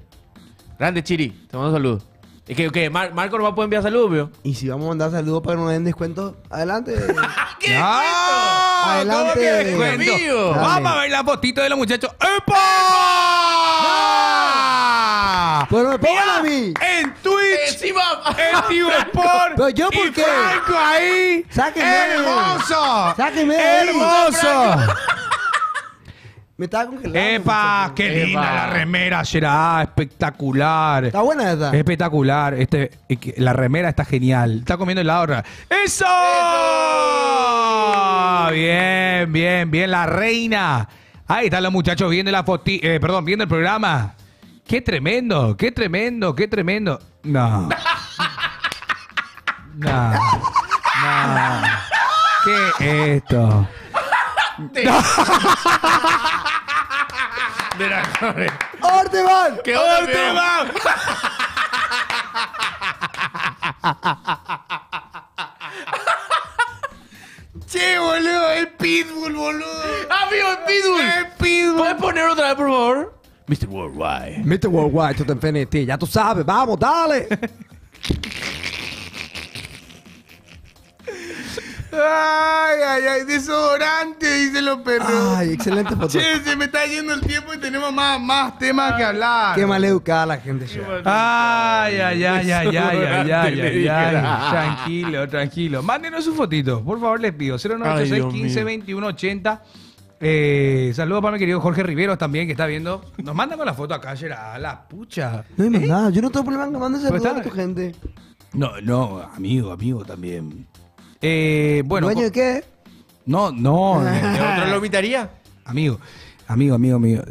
Grande Chiri, te mando un saludo. Es que Marco no va a poder enviar saludos, vio.
Y si vamos a mandar saludos para que nos den descuento, adelante.
¿Qué
¡Ah!
Adelante.
¿Cómo que descuento?
Amigo.
Dale.
Vamos a ver la fotito de los muchachos. ¡Epa!
Pero me pongan
Mirá,
a mí.
En Twitch.
Encima.
En Tigo Sport.
Pero yo, ¿por
y
qué?
Franco ahí.
Sáquenme.
Hermoso.
Sáquenme de ahí.
Hermoso.
Me estaba congelando.
Epa,
muchacho.
qué linda
Epa.
la remera será. Espectacular.
Está buena esa.
Espectacular. La remera está genial. Está comiendo helado. ¡Eso! Bien. La reina. Ahí están los muchachos viendo la viendo el programa. Qué tremendo. No. ¿Qué es esto?
¡Orteman!
¿Qué onda, feo?
Che, boludo, es Pitbull, boludo.
Amigo, el Pitbull.
Pitbull.
¿Puedes poner otra vez, por favor? Mr. Worldwide.
Mete Worldwide, tú te Infinity. Ya tú sabes, vamos, dale.
Ay, desodorante, dicen los perros.
Ay, excelente foto.
Che, se me está yendo el tiempo y tenemos más temas que hablar.
Qué mal educada la gente ya.
Ay. Tranquilo. Mándenos su fotito, por favor, les pido. 096
Ay, Dios
15
mío.
21 80. Saludos para mi querido Jorge Riveros también, que está viendo. Nos mandan con la foto acá, Gerard. La pucha.
No hay más nada. Yo no tengo problema en que mandes saludos
está-
a tu gente.
No, amigo también. Bueno.
¿Dueño de qué?
No.
¿De otro lo invitaría?
Amigo.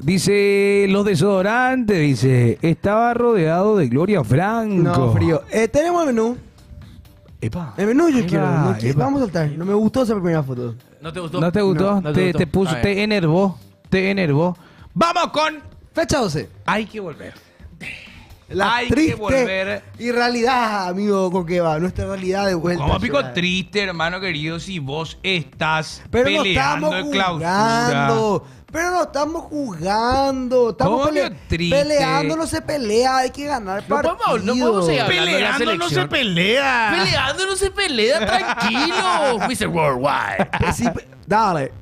Dice, los desodorantes, dice, estaba rodeado de Gloria Franco.
No, frío. Tenemos el menú.
Epa.
El menú yo
Epa,
quiero.
epa.
Vamos a saltar. No me gustó esa primera foto.
¿No te gustó?
¿No te gustó?
No
te
gustó.
puso,
A ver.
te enervó. Vamos con...
Fecha 12.
Hay que volver.
La
Hay que
triste
volver.
y realidad, amigo Coqueva. Nuestra realidad de vuelta.
Como pico
Gerard.
triste, hermano querido, si vos estás
Pero no
peleando
estamos
el clausura.
jugando. Pero no estamos jugando. Estamos
¿Cómo que triste?
peleando, no se pelea. Hay que ganar
No podemos-
partidos.
no podemos seguir hablando de la
Peleando no
selección.
se pelea.
Peleando no se pelea, tranquilo. Mr. Worldwide.
Sí, dale.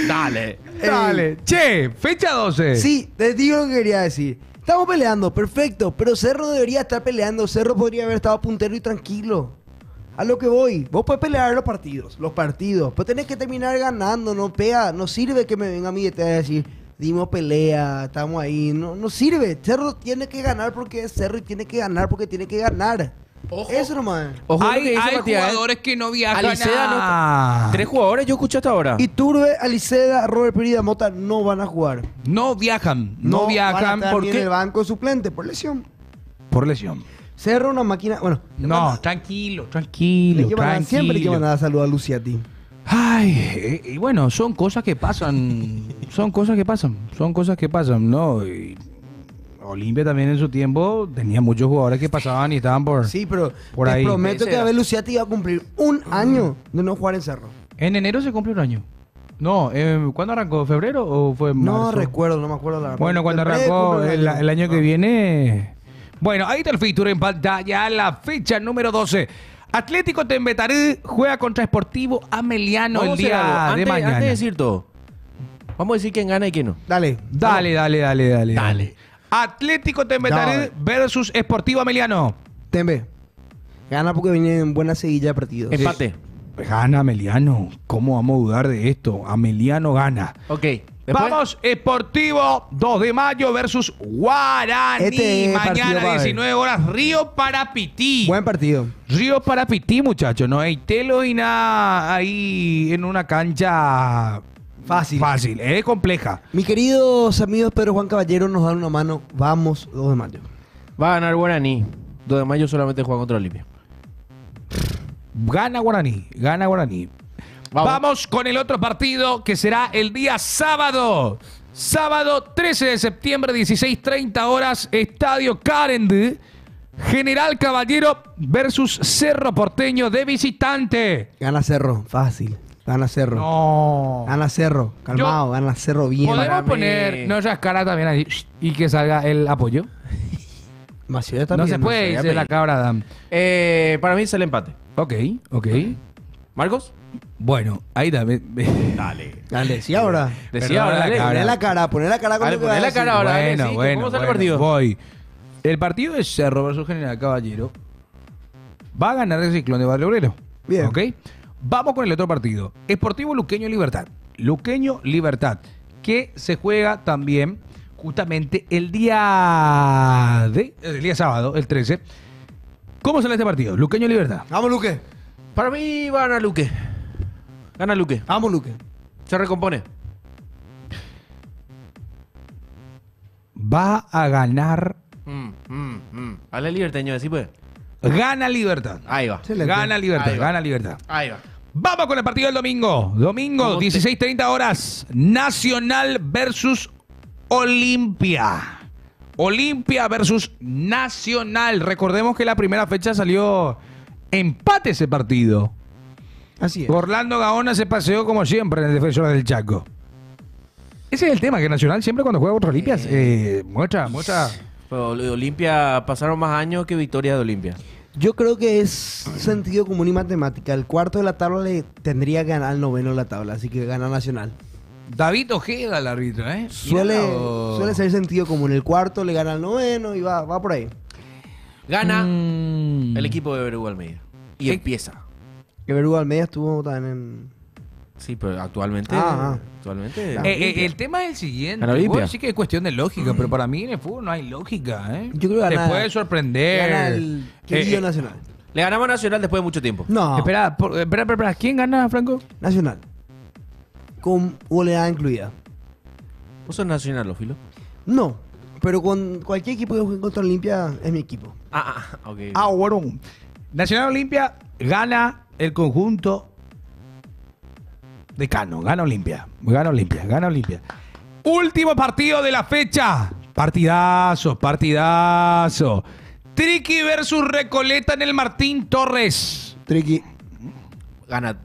Dale.
Dale. Che, fecha 12.
Sí, te digo lo que quería decir. Estamos peleando, perfecto. Pero Cerro debería estar peleando. Cerro podría haber estado puntero y tranquilo. A lo que voy. Vos puedes pelear los partidos. Pero tenés que terminar ganando. No pega. No sirve que me venga a mí y te vaya a decir, dimos pelea, estamos ahí. No sirve. Cerro tiene que ganar porque es Cerro y tiene que ganar porque tiene que ganar.
Ojo.
Eso nomás.
Ojo lo que
Hay
dice Matías.
jugadores que no viajan
Aliceda
a...
3 jugadores yo escuché hasta ahora.
Iturbe, Aliceda, Robert Perida, Mota no van a jugar.
No viajan. No
van a
viajan
estar ni en
porque...
el banco suplente por lesión.
Por lesión.
Cerro, una máquina. Bueno,
No, tranquilo.
siempre hay que mandar a saludar a Luciati.
Ay, y bueno, son cosas que pasan. Son cosas que pasan, ¿no? Y Olimpia también en su tiempo tenía muchos jugadores que pasaban y estaban por...
Sí, pero
Por
te
ahí.
prometo
Ese
que
era.
Abel Luciati iba a cumplir un año de no jugar en Cerro.
En enero se cumple un año. No, ¿cuándo arrancó? ¿Febrero o fue
No
marzo?
recuerdo, no me acuerdo la verdad.
Bueno, cuando
En breve
arrancó
cumple un
el año que viene... Bueno, ahí está el fixture en pantalla, la fecha número 12. Atlético Tembetarí juega contra Sportivo Ameliano
Vamos
el
a hacer algo.
día de
Antes,
mañana.
antes de decir todo, vamos a decir quién gana y quién no.
Dale.
Dale. Atlético Tembetaré versus Sportivo Ameliano.
Tembe. Gana porque viene en buena seguilla de partidos.
Empate.
Gana Ameliano. ¿Cómo vamos a dudar de esto? Ameliano gana.
Ok. Después,
Vamos, Sportivo 2 de mayo versus Guaraní.
Este partido
Mañana
va a haber.
19 horas, Río Parapití.
Buen partido.
Río Parapití, muchachos. No hay telo y nada ahí en una cancha
Fácil.
fácil. Es compleja.
Mis queridos amigos Pedro Juan Caballero nos dan una mano. Vamos, 2 de mayo.
va a ganar Guaraní. 2 de mayo solamente juega contra Olimpia.
Gana Guaraní. Gana Guaraní. Vamos con el otro partido que será el día sábado. Sábado 13 de septiembre, 16:30 horas, Estadio Carendí. General Caballero versus Cerro Porteño de visitante.
Gana Cerro, fácil. Gana Cerro.
No.
Gana Cerro. Calmado, gana Cerro bien.
¿Podemos
Para mí-
poner nuestras caras también ahí y que salga el apoyo?
Maciel
No
también.
se puede,
sé, ya
dice la
pedí.
cabra Dan.
Para mí es el empate.
Ok, ok.
¿Marcos?
Bueno, ahí también.
Dale.
Dale, sí ahora.
Decía
Perdón,
ahora,
la
dale.
cabra.
Poné la cara con
Dale,
lo que
poné
vas a
la
decir.
cara ahora. dale, sí, ¿cómo sale el partido?
Voy. El partido de Cerro versus General Caballero va a ganar el Ciclón de Barrio Obrero.
Bien.
¿Ok? Vamos con el otro partido. Esportivo Luqueño Libertad. Luqueño Libertad. Que se juega también justamente el día sábado, el 13. ¿Cómo sale este partido? Luqueño Libertad.
Vamos, Luque.
Para mí va a ganar Luque. Gana Luque.
Vamos, Luque.
Se recompone.
Va a ganar.
Hazle liberteño, así pues.
Gana Libertad.
Ahí va.
Excelente.
Gana Libertad.
Ahí va.
Gana Libertad.
Ahí va.
Vamos con el partido del domingo. Domingo,
¿Cómo te-
16:30 horas. Nacional versus Olimpia. Olimpia versus Nacional. Recordemos que la primera fecha salió empate ese partido.
Así es.
Orlando Gaona se paseó como siempre en el defensor del Chaco. Ese es el tema, que Nacional siempre cuando juega contra Olimpia muestra.
Pero Olimpia pasaron más años que victoria de Olimpia.
Yo creo que es sentido común y matemática. El cuarto de la tabla le tendría que ganar al noveno de la tabla, así que gana Nacional.
David Ojeda, el árbitro, ¿eh?
Suele
Míralo.
ser sentido común. El cuarto le gana al noveno y va por ahí.
Gana
Mm.
el equipo de Verú Almeida. Y
¿Qué?
empieza.
Que Verú Almeida estuvo también en...
Sí, pero actualmente.
Ah, ah.
Actualmente.
El tema es el siguiente.
Gana Olimpia.
Sí que es cuestión de lógica, pero para mí en el fútbol no hay lógica, ¿eh?
Yo creo que
Te
gana-
puede sorprender.
Gana el querido
Eh,
Nacional.
Le ganamos a Nacional después de mucho tiempo.
No,
Espera, espera. ¿Quién gana, Franco?
Nacional. Con goleada incluida.
¿Vos sos nacionalófilo?
No, pero con cualquier equipo que juegue contra Olimpia es mi equipo.
Ok.
Bueno. Nacional Olimpia gana el conjunto de Cano. Gana Olimpia. Gana Olimpia. Último partido de la fecha. Partidazo. Triqui versus Recoleta en el Martín Torres.
Triqui.
Gana.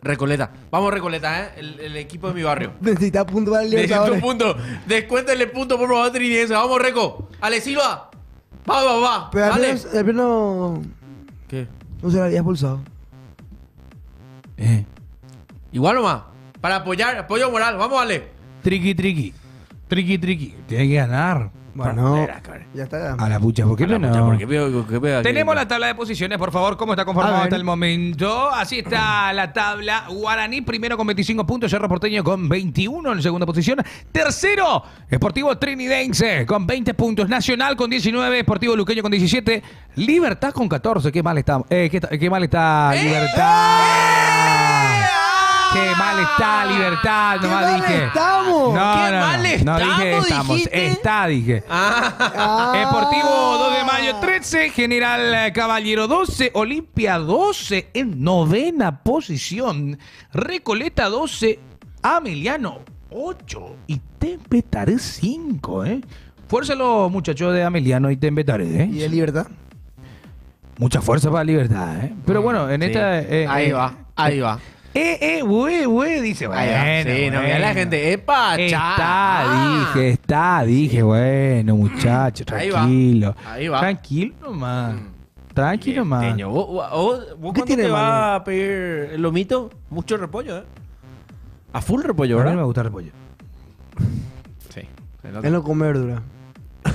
Recoleta. Vamos, Recoleta, ¿eh? El equipo de mi barrio.
Necesita punto para el
Necesito un
Libertadores.
punto. Descuéntenle punto por favor, Trinidense. Vamos, Reco. Ale Silva. Va.
Pero al
Dale.
menos,
¿Qué?
no se lo había expulsado.
Igual nomás. Para apoyar, apoyo moral. Vamos, Ale.
Triqui. Tiene que ganar.
Bueno,
Espera, cabrón.
ya está.
A la pucha, ¿por qué no? Tenemos la tabla de posiciones, por favor, cómo está conformado
A ver.
hasta el momento. Así está la tabla. Guaraní primero con 25 puntos, Cerro Porteño con 21 en segunda posición. Tercero, Sportivo Trinidense con 20 puntos, Nacional con 19, Sportivo Luqueño con 17, Libertad con 14. Qué mal está, qué mal está Libertad. Qué mal está Libertad,
¡Qué
nomás
mal
dije.
estamos!
No,
¡Qué
no,
mal
no dije
estamos,
estamos,
dijiste!
está, dije.
Ah.
Esportivo 2 de mayo 13, General Caballero 12, Olimpia 12 en novena posición, Recoleta 12, Ameliano 8 y Tembetaré 5, Fuerza los muchachos de Ameliano y Tembetaré,
¿Y de Libertad?
Mucha fuerza para Libertad, Pero bueno, en
Sí.
esta...
Ahí va.
güey, dice, bueno,
Ahí va. Sí, no, mira la
bueno.
gente. ¡Epa!
Dije, bueno, muchachos,
Ahí va.
tranquilo.
Ahí va.
Tranquilo nomás. Tranquilo nomás.
Teño, ¿Vos
¿Qué
cuándo
tiene
te
de malo?
vas a pedir el lomito? Mucho repollo, ¿eh? A full repollo,
A mí
¿verdad?
me gusta el repollo.
Sí.
Él no come verdura.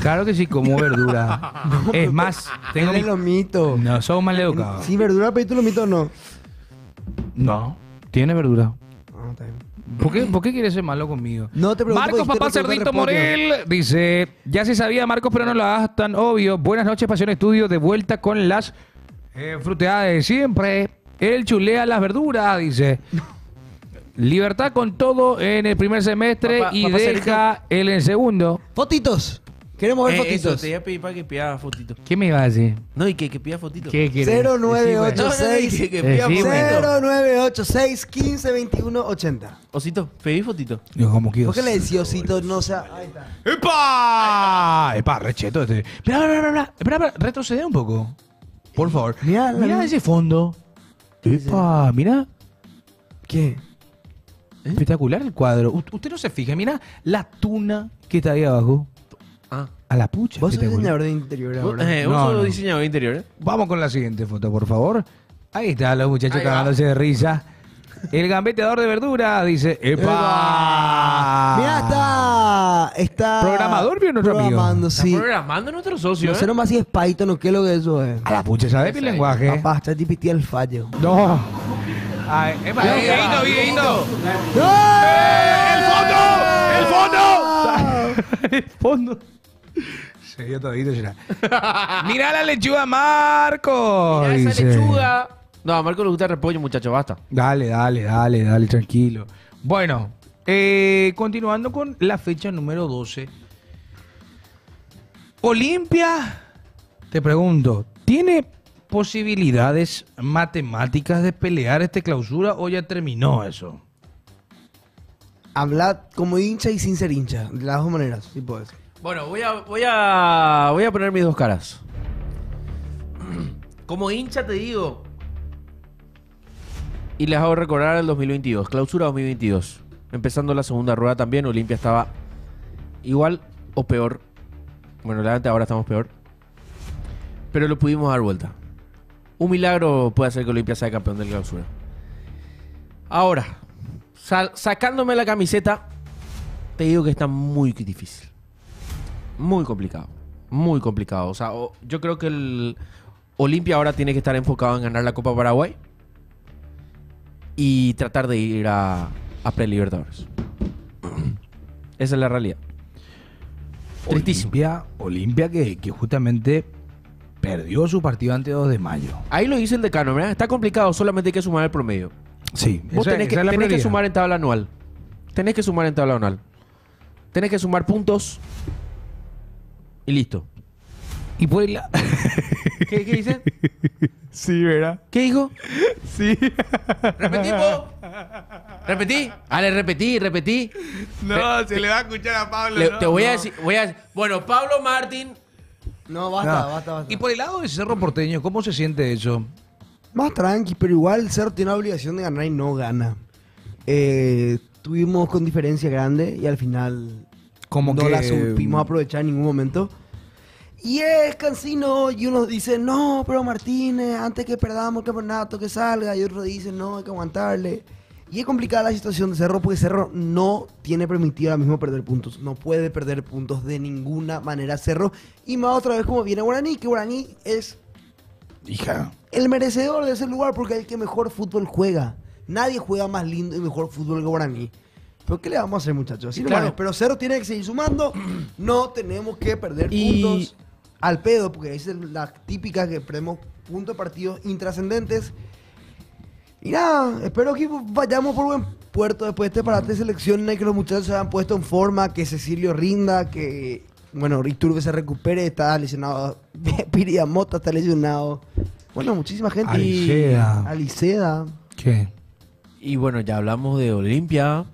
Claro que sí, como verdura. Es más, tengo
Tengo
mi...
lomito.
No, somos mal educados.
Sí, verdura, pero tu lomito no.
No, tiene verdura.
Ah, está bien.
¿Por qué quieres ser malo conmigo?
No te pregunto
Marcos
porque
Papá
te pregunté
Cerdito
repollo.
Morel dice: ya se sabía, Marcos, pero no lo hagas tan obvio. Buenas noches, Pasión Estudio, de vuelta con las fruteadas de siempre. Él chulea las verduras, dice. Libertad con todo en el primer semestre
Papá-
y
papá
deja él en el segundo.
Fotitos. Queremos ver
Eso,
fotitos.
te iba a pedir para que pida fotito.
¿Qué me iba a decir?
No, y que pida fotito.
¿Qué quieres?
0986.
No, no, no, que pida
Sí,
fotito.
bueno.
0986 15 21 80.
Osito, pedí fotito.
Yo como que
¿Por qué le decía osito? No sea. Ahí está.
¡Epa! ¡Epa! Recheto este. Espera, retrocede un poco. Por favor.
Mirá la-
Mira ese fondo. ¡Epa! Mira.
¿Qué?
Espectacular el cuadro. Usted no se fija. Mira la tuna que está ahí abajo.
Ah.
A la pucha.
Vos sos
espectacular.
diseñador de interior
Vos
ahora.
No,
sos
no.
diseñador de interior,
Vamos con la siguiente foto, por favor. Ahí está los muchachos
Ahí va.
cagándose de risa. El gambeteador de verdura dice: ¡Epa!
Mira, está.
Programador, vio nuestro amigo.
Programando,
Está
sí.
programando nuestro socio,
No sé nomás si es Python o qué es lo que eso es.
A la pucha, ¿sabes qué lenguaje?
Papá, está tipitía el fallo.
No. Ay, epa, videíto, videíto.
¡No!
¡El fondo! ¡El fondo! Se dio todito ya. Mira la lechuga, Marco.
Mirá esa
dice.
lechuga. No, a Marco le gusta el repollo, muchacho, basta.
Dale, tranquilo. Bueno, continuando con la fecha número 12. Olimpia, te pregunto, ¿tiene posibilidades matemáticas de pelear esta clausura o ya terminó eso?
Habla como hincha y sin ser hincha. De las dos maneras, sí puedes.
Bueno, voy a poner mis dos caras. Como hincha te digo. Y les hago recordar el 2022, clausura 2022. Empezando la segunda rueda también, Olimpia estaba igual o peor. Bueno, realmente ahora estamos peor. Pero lo pudimos dar vuelta. Un milagro puede hacer que Olimpia sea campeón de clausura. Ahora, sacándome la camiseta, te digo que está muy difícil. Muy complicado. Muy complicado. O sea, yo creo que el Olimpia ahora tiene que estar enfocado en ganar la Copa Paraguay y tratar de ir a Pre-Libertadores. Esa es la realidad. Tristísimo.
Olimpia que justamente perdió su partido ante 2 de mayo.
Ahí lo dice el decano, ¿verdad? Está complicado, solamente hay que sumar el promedio.
Sí,
Vos tenés que
prioridad.
sumar en tabla anual. Tenés que sumar en tabla anual. Tenés que sumar puntos y listo.
Y por la...
¿Qué dice?
Sí, ¿verdad?
¿Qué dijo?
Sí.
¿Repetí, po? ¿Repetí? Dale, repetí.
No, se le va a escuchar a Pablo.
Te voy a decir, bueno, Pablo Martín.
No, basta,
No.
basta.
Y por el lado de Cerro Porteño, ¿cómo se siente eso?
Más tranqui, pero igual el Cerro tiene la obligación de ganar y no gana. Tuvimos con diferencia grande y al final
Como
no
que-
la supimos aprovechar en ningún momento. Y es cansino y unos dicen, no, pero Martínez, antes que perdamos el campeonato, que salga. Y otros dicen, no, hay que aguantarle. Y es complicada la situación de Cerro porque Cerro no tiene permitido ahora mismo perder puntos. No puede perder puntos de ninguna manera Cerro. Y más otra vez como viene Guaraní, que Guaraní es
Hija.
el merecedor de ese lugar porque es el que mejor fútbol juega. Nadie juega más lindo y mejor fútbol que Guaraní. ¿Pero qué le vamos a hacer, muchachos? Así
Claro.
nomás es. Pero Cerro tiene que seguir sumando. No tenemos que perder
Y-
puntos al pedo, porque esa es la típica que perdemos puntos de partidos intrascendentes. Y nada, espero que vayamos por buen puerto después de este parate de selección y que los muchachos se hayan puesto en forma, que Cecilio rinda, que, bueno, Iturbe se recupere, está lesionado, Piria Mota está lesionado. Bueno, muchísima gente.
Alicea.
Aliceda.
¿Qué?
Y bueno, ya hablamos de Olimpia,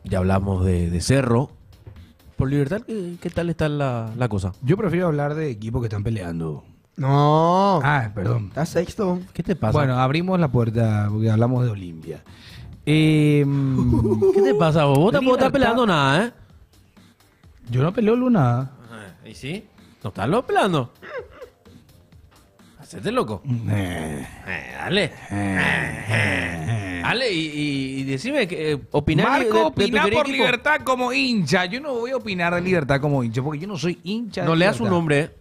ya hablamos de Cerro. Por Libertad, ¿qué tal está la cosa?
Yo prefiero hablar de equipos que están peleando.
No.
Ah, perdón.
Está sexto.
¿Qué te pasa?
Bueno, abrimos la puerta porque hablamos de Olimpia. Eh,
¿Qué te pasa vos? Vos tampoco estás
Libertad.
peleando nada, ¿eh?
yo no peleo Luna.
¿Y sí? ¿No estás peleando? Hacete loco. Dale. Dale y decime, opinar
Marco, opina
querido
por
equipo.
Libertad como hincha. Yo no voy a opinar de Libertad como hincha, porque yo no soy hincha de
No leas su
Libertad.
nombre,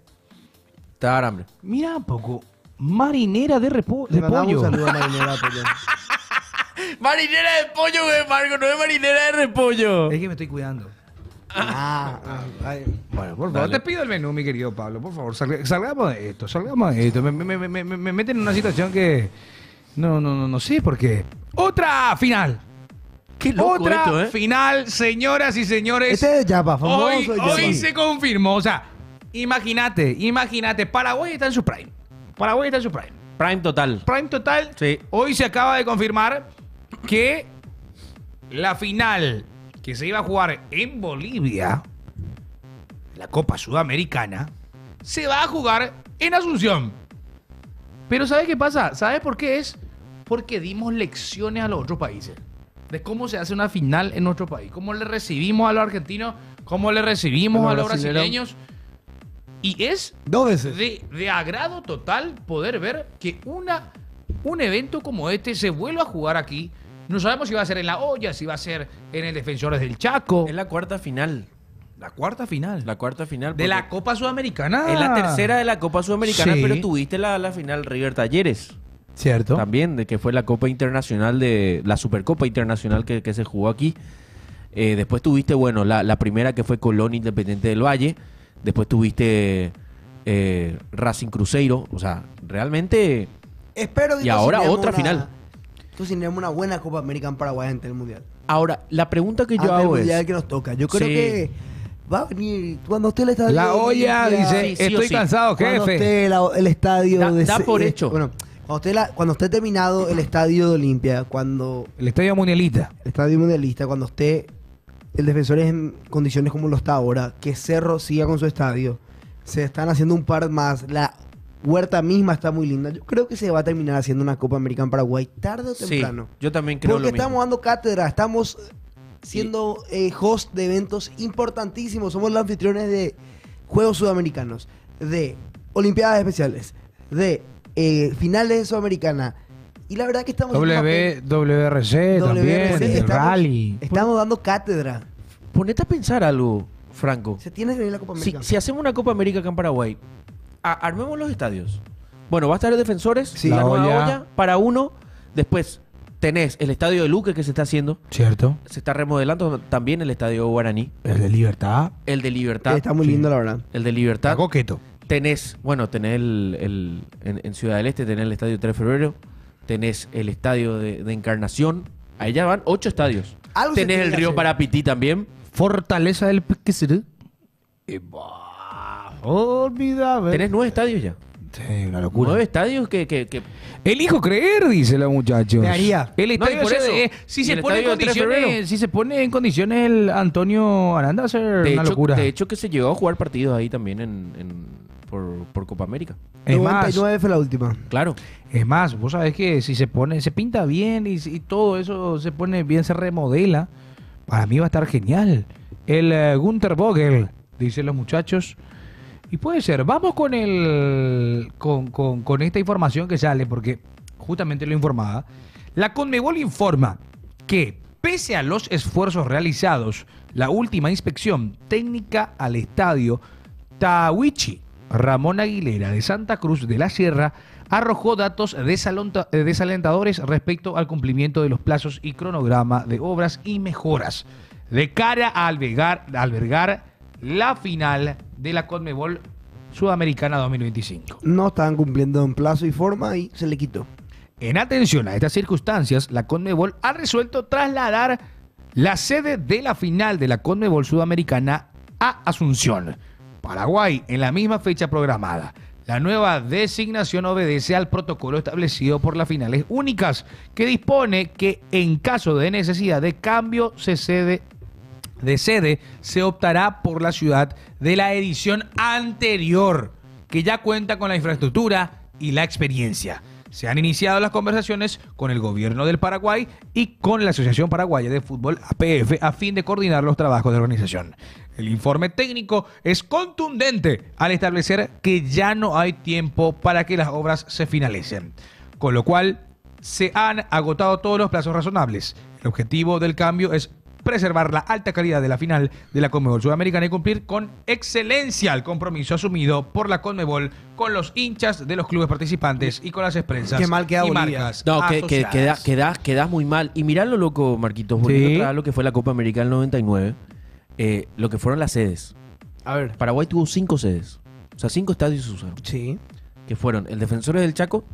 Te va a dar hambre.
Mira un poco. Marinera de
Le mandamos un
pollo.
saludo a Marinera Pollo.
Marinera de pollo, güey, Marco, no es marinera de repollo.
Es que me estoy cuidando.
Ay.
Bueno, por favor,
Dale.
te pido el menú, mi querido Pablo. Por favor, salgamos de esto, salgamos de esto. Me meten en una situación que no sé por qué. Otra final.
Qué loco
Otra
esto,
final, señoras y señores.
Este es Yapa, famoso
Hoy
Yapa.
se confirmó. O sea, imagínate. Paraguay está en su prime. Paraguay está en su prime.
Prime total.
Prime total.
Sí.
Hoy se acaba de confirmar que la final que se iba a jugar en Bolivia, la Copa Sudamericana, se va a jugar en Asunción. Pero ¿sabes qué pasa? ¿Sabes por qué es? Porque dimos lecciones a los otros países de cómo se hace una final en nuestro país, cómo le recibimos a los argentinos, cómo le recibimos a los brasileños. Y es
2 veces.
de agrado total poder ver que un evento como este se vuelva a jugar aquí. No sabemos si va a ser en La Olla, si va a ser en el Defensores del Chaco.
Es la cuarta final.
La cuarta final.
La cuarta final.
De la Copa Sudamericana.
Es la tercera de la Copa Sudamericana,
Sí.
pero tuviste la final River Talleres.
Cierto.
También, de que fue la Copa Internacional la Supercopa Internacional que se jugó aquí. Después tuviste, bueno, la primera que fue Colón Independiente del Valle. Después tuviste Racing Cruzeiro. O sea, realmente.
Espero que
Y ahora
cocinemos
otra final.
Cocinemos una buena Copa América en Paraguay ante el Mundial.
Ahora, la pregunta que yo
Ante el
hago
Mundial
es.
que nos toca. Yo creo
Sí.
que va a venir cuando esté el estadio.
La Olla
Olimpia,
dice,
Sí, sí o
estoy
sí.
cansado,
Cuando
jefe.
esté el estadio
Da por hecho.
Bueno, cuando esté terminado el estadio de Olimpia, cuando
El Estadio Mundialista.
el estadio mundialista, cuando esté el Defensores en condiciones como lo está ahora, que Cerro siga con su estadio, se están haciendo un par más. La Huerta misma está muy linda. Yo creo que se va a terminar haciendo una Copa América en Paraguay tarde o
Sí,
temprano.
yo también creo
Porque
lo mismo.
estamos dando cátedra, estamos siendo host de eventos importantísimos. Somos los anfitriones de Juegos Sudamericanos, de Olimpiadas Especiales, de finales de Sudamericana. Y la verdad que estamos
WRC también,
WRC,
el rally.
estamos dando cátedra.
Ponete a pensar algo, Franco.
Se tiene que venir la Copa
Si,
América.
si hacemos una Copa América acá en Paraguay, armemos los estadios. Bueno, va a estar el Defensores,
Sí.
la
La
nueva
Olla.
olla para uno. Después tenés el estadio de Luque que se está haciendo.
Cierto.
Se está remodelando también el estadio Guaraní.
El de Libertad.
El de Libertad.
Está muy
Sí.
lindo, la verdad.
El de
Está
Libertad.
coqueto.
Tenés en Ciudad del Este, tenés el estadio 3 de febrero. Tenés el estadio de Encarnación. Ahí ya van 8 estadios.
Algo se
Tenés
tiene
el
que
río
hacer.
Parapití también.
Fortaleza del Pequecer. Olvidable.
Tenés 9 estadios ya.
Sí, una locura.
9 estadios que
Elijo creer, dice la muchacha.
Me haría.
El
No,
estadio
y por eso.
si
Y
se
el
pone en
estadio de 3 de febrero.
condiciones, si se pone en condiciones el Antonio Aranda va a ser
de
una
hecho,
locura.
de hecho que se llegó a jugar partidos ahí también por Copa América.
es más,
99 fue la última.
Claro.
vos sabés que si se pone, se pinta bien y todo eso se pone bien, se remodela, para mí va a estar genial. El Gunther Vogel, dicen los muchachos. Y puede ser, vamos con con esta información que sale, porque justamente lo informaba. La Conmebol informa que, pese a los esfuerzos realizados, la última inspección técnica al estadio Tawichi Ramón Aguilera de Santa Cruz de la Sierra arrojó datos desalentadores respecto al cumplimiento de los plazos y cronograma de obras y mejoras de cara a albergar la final de la Conmebol Sudamericana 2025.
No estaban cumpliendo en plazo y forma y se le quitó.
En atención a estas circunstancias, la Conmebol ha resuelto trasladar la sede de la final de la Conmebol Sudamericana a Asunción, Paraguay, en la misma fecha programada. La nueva designación obedece al protocolo establecido por las finales únicas, que dispone que en caso de necesidad de cambio de sede, se optará por la ciudad de la edición anterior, que ya cuenta con la infraestructura y la experiencia. Se han iniciado las conversaciones con el gobierno del Paraguay y con la Asociación Paraguaya de Fútbol, APF, a fin de coordinar los trabajos de organización. El informe técnico es contundente al establecer que ya no hay tiempo para que las obras se finalicen, con lo cual se han agotado todos los plazos razonables. El objetivo del cambio es preservar la alta calidad de la final de la Conmebol Sudamericana y cumplir con excelencia el compromiso asumido por la Conmebol con los hinchas de los clubes participantes y con las empresas
Qué mal queda
y
Bolivia.
marcas
No,
asociadas.
quedás muy mal. Y mirá lo loco, Marquitos, volviendo
Sí.
atrás a lo que fue la Copa América del 99, lo que fueron las sedes.
A ver.
Paraguay tuvo 5 sedes. O sea, 5 estadios se usaron.
Sí.
Que fueron el Defensores del Chaco,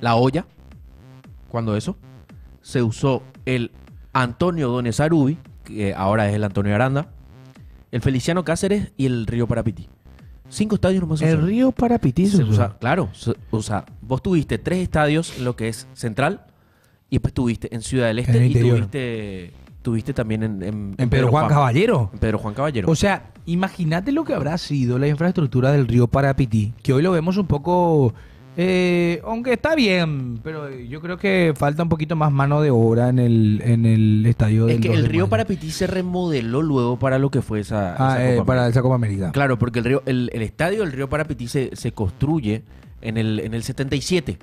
La Hoya, cuando eso. Se usó el Antonio Donés Arubi, que ahora es el Antonio Aranda, el Feliciano Cáceres y el Río Parapití. 5 estadios nomás se
El
usaron.
río Parapití
Se usa, claro, vos tuviste 3 estadios en lo que es Central y después tuviste en Ciudad del
En
Este
el
y
interior.
tuviste también
en Pedro Juan Caballero.
En Pedro Juan Caballero.
O sea, imagínate lo que habrá sido la infraestructura del río Parapití, que hoy lo vemos un poco, aunque está bien, pero yo creo que falta un poquito más mano de obra en el estadio
es
del
que
2
el
de
río
mayo.
Parapití se remodeló luego para lo que fue esa Copa
Para
América.
esa Copa América.
Claro, porque el estadio del río Parapití se construye en el 77.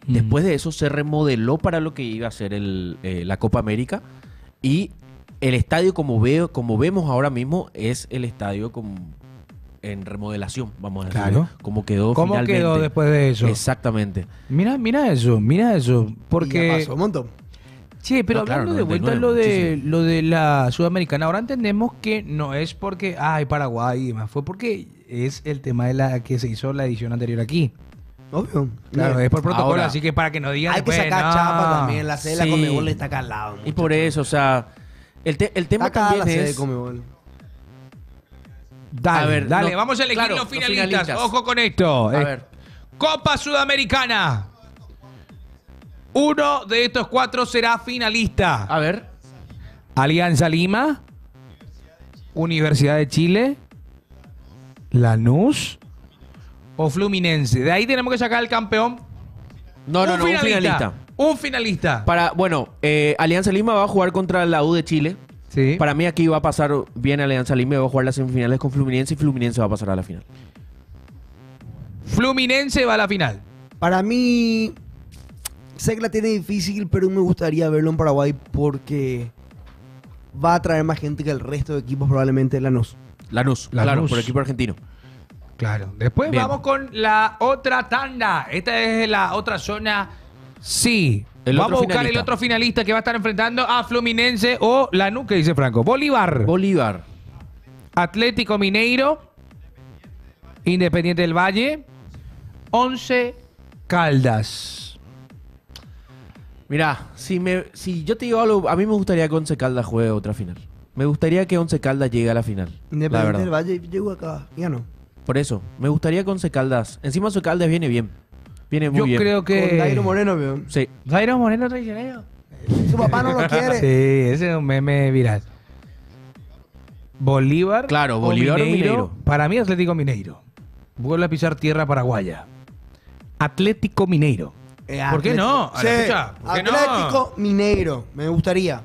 Después de eso se remodeló para lo que iba a ser la Copa América. Y el estadio, como vemos ahora mismo, es el estadio en remodelación, vamos a decir.
Claro.
Como quedó
¿Cómo
finalmente.
quedó después de eso?
Exactamente.
Mira eso.
Y ya
Porque...
pasó un montón.
Che, pero
No, claro,
hablando de vuelta
99,
lo de la Sudamericana, ahora entendemos que no es porque, Paraguay y demás, fue porque es el tema de la que se hizo la edición anterior aquí.
Obvio.
Claro, es por protocolo,
Ahora,
así que para que no digan
Hay que
después,
sacar
no.
chapa también. La sede de
Sí.
la Conmebol está acá al lado.
Y por eso, o sea, el tema
Está acá la
también
sede de
es...
Conmebol.
Dale,
A ver,
dale,
no,
vamos a elegir
claro,
los
los
finalistas.
finalistas.
Ojo con esto.
A ver.
Copa Sudamericana. Uno de estos 4 será finalista.
A ver.
Alianza Lima, Universidad de Chile, Lanús o Fluminense. De ahí tenemos que sacar el campeón.
No, un finalista.
Un finalista.
Bueno, Alianza Lima va a jugar contra la U de Chile.
Sí.
Para mí aquí va a pasar bien Alianza Lima y va a jugar las semifinales con Fluminense y Fluminense va a pasar a la final.
Fluminense va a la final.
Para mí, sé que la tiene difícil, pero me gustaría verlo en Paraguay porque va a traer más gente que el resto de equipos, probablemente Lanús.
Lanús,
Lanús.
claro, por equipo argentino.
Claro. Después
Bien.
vamos con la otra tanda. Esta es la otra zona. Sí.
El
vamos
otro
a buscar
finalista.
el otro finalista que va a estar enfrentando a Fluminense o Lanús, que dice Franco. Bolívar,
Bolívar.
Atlético Mineiro, Independiente del Valle, 11 Caldas.
Mirá, si yo te digo algo, a mí me gustaría que Once Caldas juegue otra final. Me gustaría que Once Caldas llegue a la final. La
Independiente del
verdad.
Valle llegó acá, ya no.
Por eso, me gustaría que Once Caldas. Encima Once Caldas viene bien. Viene muy
Yo
bien.
creo que...
Con Dairo Moreno, veo.
Sí.
Dairo Moreno traicionero.
Su papá no lo quiere.
Sí, ese es un meme viral. Bolívar.
Claro, Bolívar o Mineiro.
Para mí, Atlético Mineiro. Vuelve a pisar tierra paraguaya. Atlético Mineiro. ¿Por qué no?
Sí.
Escucha, ¿por qué no?
Atlético Mineiro, me gustaría.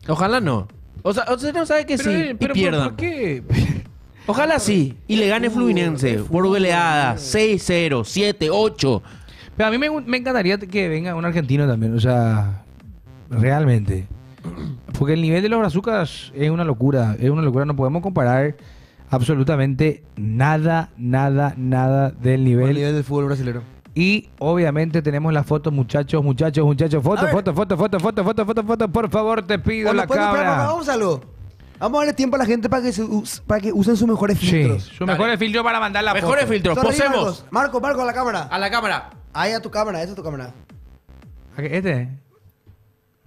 Ojalá no. O sea, no sabe que sí y pierdan.
¿por qué?
Ojalá sí. Y le gane Fluminense. Por goleada. 6-0, 7-8.
Pero a mí me encantaría que venga un argentino también, o sea, realmente. Porque el nivel de los brazucas es una locura, no podemos comparar absolutamente nada del
Por
nivel.
el nivel del fútbol brasileño.
Y obviamente tenemos las fotos, muchachos, fotos,
A ver.
fotos, por favor, te pido la cámara.
Vamos a algo. Vamos a darle tiempo a la gente para que usen sus mejores
Sí,
filtros.
su mejor filtro para mandar la
Mejores
foto.
filtros.
Sonríe,
Posemos.
Marcos, a la cámara.
A la cámara.
Ahí a tu cámara, esa es tu cámara.
¿A qué? ¿Este?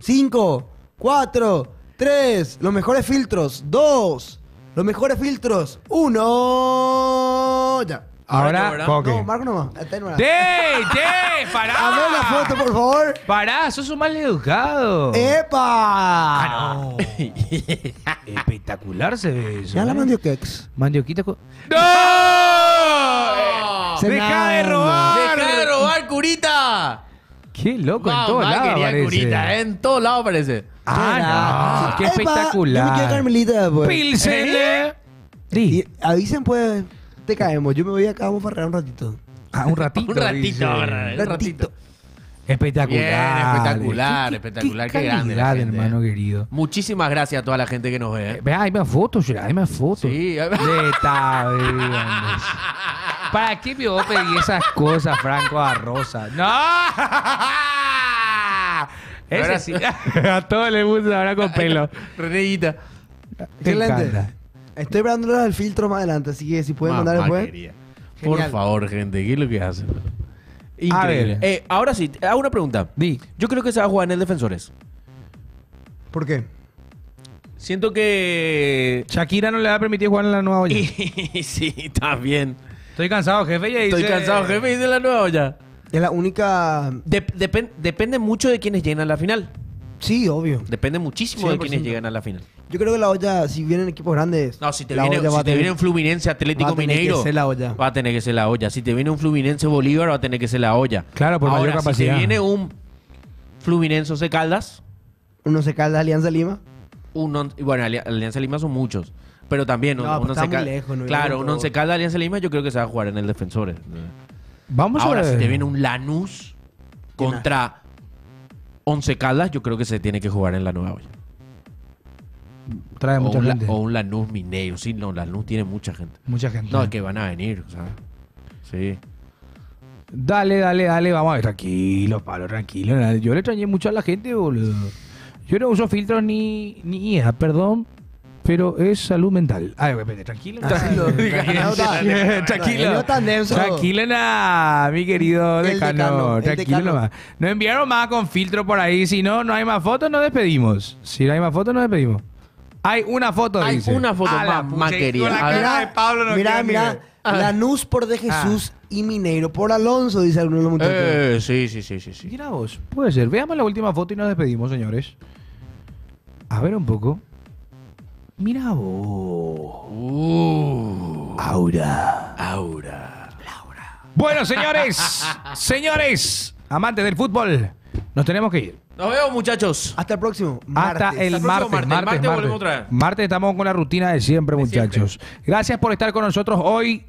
5, 4, 3, los mejores filtros. 2, los mejores filtros. 1, ya.
Ahora,
¿verdad?
Coque.
No, Marco nomás. Ahí nomás.
¡Te! ¡Pará!
A ver la foto, por favor.
¡Pará! ¡Sos un mal educado!
¡Epa!
No. Espectacular se ve eso.
Ya la
¿eh?
mandioquex.
Mandioquita con... ¡No! ¡Deja de robar!
¡Deja de robar, Curita!
¡Qué loco! En
Mamá
todos lados
quería
aparece.
Curita, en todos lados aparece.
¡Ah, no! ¡Qué
Epa, Yo me quiero
espectacular!
Carmelita después.
¡Pilsen!
Y avisen, pues, te caemos. Yo me voy acá, vamos a farrear un ratito.
Ah, un ratito.
Un ratito,
dice.
ahora, un ratito.
Espectacular.
Bien, espectacular,
Qué-
espectacular.
qué
Qué grande la
calidad,
gente,
hermano querido.
Muchísimas gracias a toda la gente que nos ve.
Vea, hay más fotos, Gerard, hay más fotos.
Sí.
De bien. ¿Para qué me voy a pedir esas cosas, Franco Arroza? ¡No! Ese
Ahora
sí. A todos les gusta ahora con pelo.
Reneguita.
Me
Excelente.
encanta.
Estoy esperando el filtro más adelante, así que si pueden mandar
Mamá
después.
querida. Por
Genial.
favor, gente, ¿qué es lo que hacen?
A
Increíble.
ver.
Ahora sí, te hago una pregunta.
Di.
Yo creo que se va a jugar en el Defensores.
¿Por qué?
Siento que...
Shakira no le va a permitir jugar en la nueva olla.
sí, está bien.
Estoy cansado, jefe. Ya
Estoy
dice-
cansado, jefe, dice la nueva olla.
Es la única...
Depende mucho de quienes lleguen a la final.
Sí, obvio.
Depende muchísimo de
100%.
quienes llegan a la final.
Yo creo que la olla, si vienen equipos grandes...
No, si te
la
viene,
olla va
si
a
te
tener-
viene un Fluminense
va
Atlético
a tener que
Mineiro,
ser la olla.
va a tener que ser la olla. Si te viene un Fluminense Bolívar, va a tener que ser la olla.
Claro, por mayor
Ahora,
capacidad.
si te viene un Fluminense Once Caldas,
Uno se calda Alianza Lima.
bueno, Alianza Lima son muchos. Pero también
No,
un
pues
Once
está muy
Caldas.
lejos, no
Claro,
viene
un
todo.
Once Caldas Alianza Lima, yo creo que se va a jugar en el Defensores.
Vamos
Ahora,
a ver.
si te viene un Lanús contra Once Caldas, yo creo que se tiene que jugar en la nueva olla.
Trae
O
mucha
un,
gente.
o un Lanús Mineiro. Sí, no, Lanús tiene mucha gente.
Mucha gente.
No, es que van a venir, ¿sabes? Sí.
Dale. Vamos a ver. Tranquilo, Pablo, tranquilo. Yo le extrañé mucho a la gente, boludo. Yo no uso filtros ni IA, perdón. Pero es salud mental. Ay, espérate, tranquilo.
Tranquilo.
Tranquilo.
No tan denso.
Tranquilo, nada, mi querido
El
decano.
decano, el
Tranquilo
decano.
nomás. Nos enviaron más con filtro por ahí. Si no, no hay más fotos, nos despedimos. Si no hay más fotos, nos despedimos. Hay una foto,
Hay
dice.
una foto
A la
más
pucha,
querida.
con la
A ver.
cara de Pablo no
Mira,
quiero ni ver.
Lanús por De Jesús y Mineiro por Alonso, dice alguno de los muchachos.
Sí.
Mira vos, puede ser. Veamos la última foto y nos despedimos, señores. A ver un poco. Mira vos. Aura. Bueno, señores, amantes del fútbol, nos tenemos que ir.
Nos vemos, muchachos.
Hasta el próximo.
Hasta
martes.
el
Hasta el próximo
martes.
martes volvemos otra vez.
Martes estamos con la rutina de siempre, muchachos. Gracias por estar con nosotros hoy.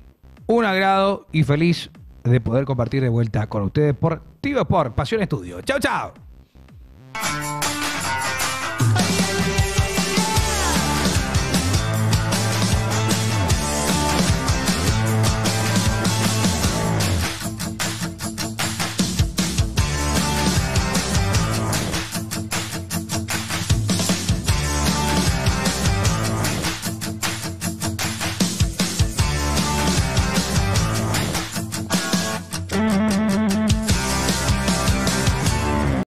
Un agrado y feliz de poder compartir de vuelta con ustedes por Tigo Sport, Pasión Estudio. Chao, chao.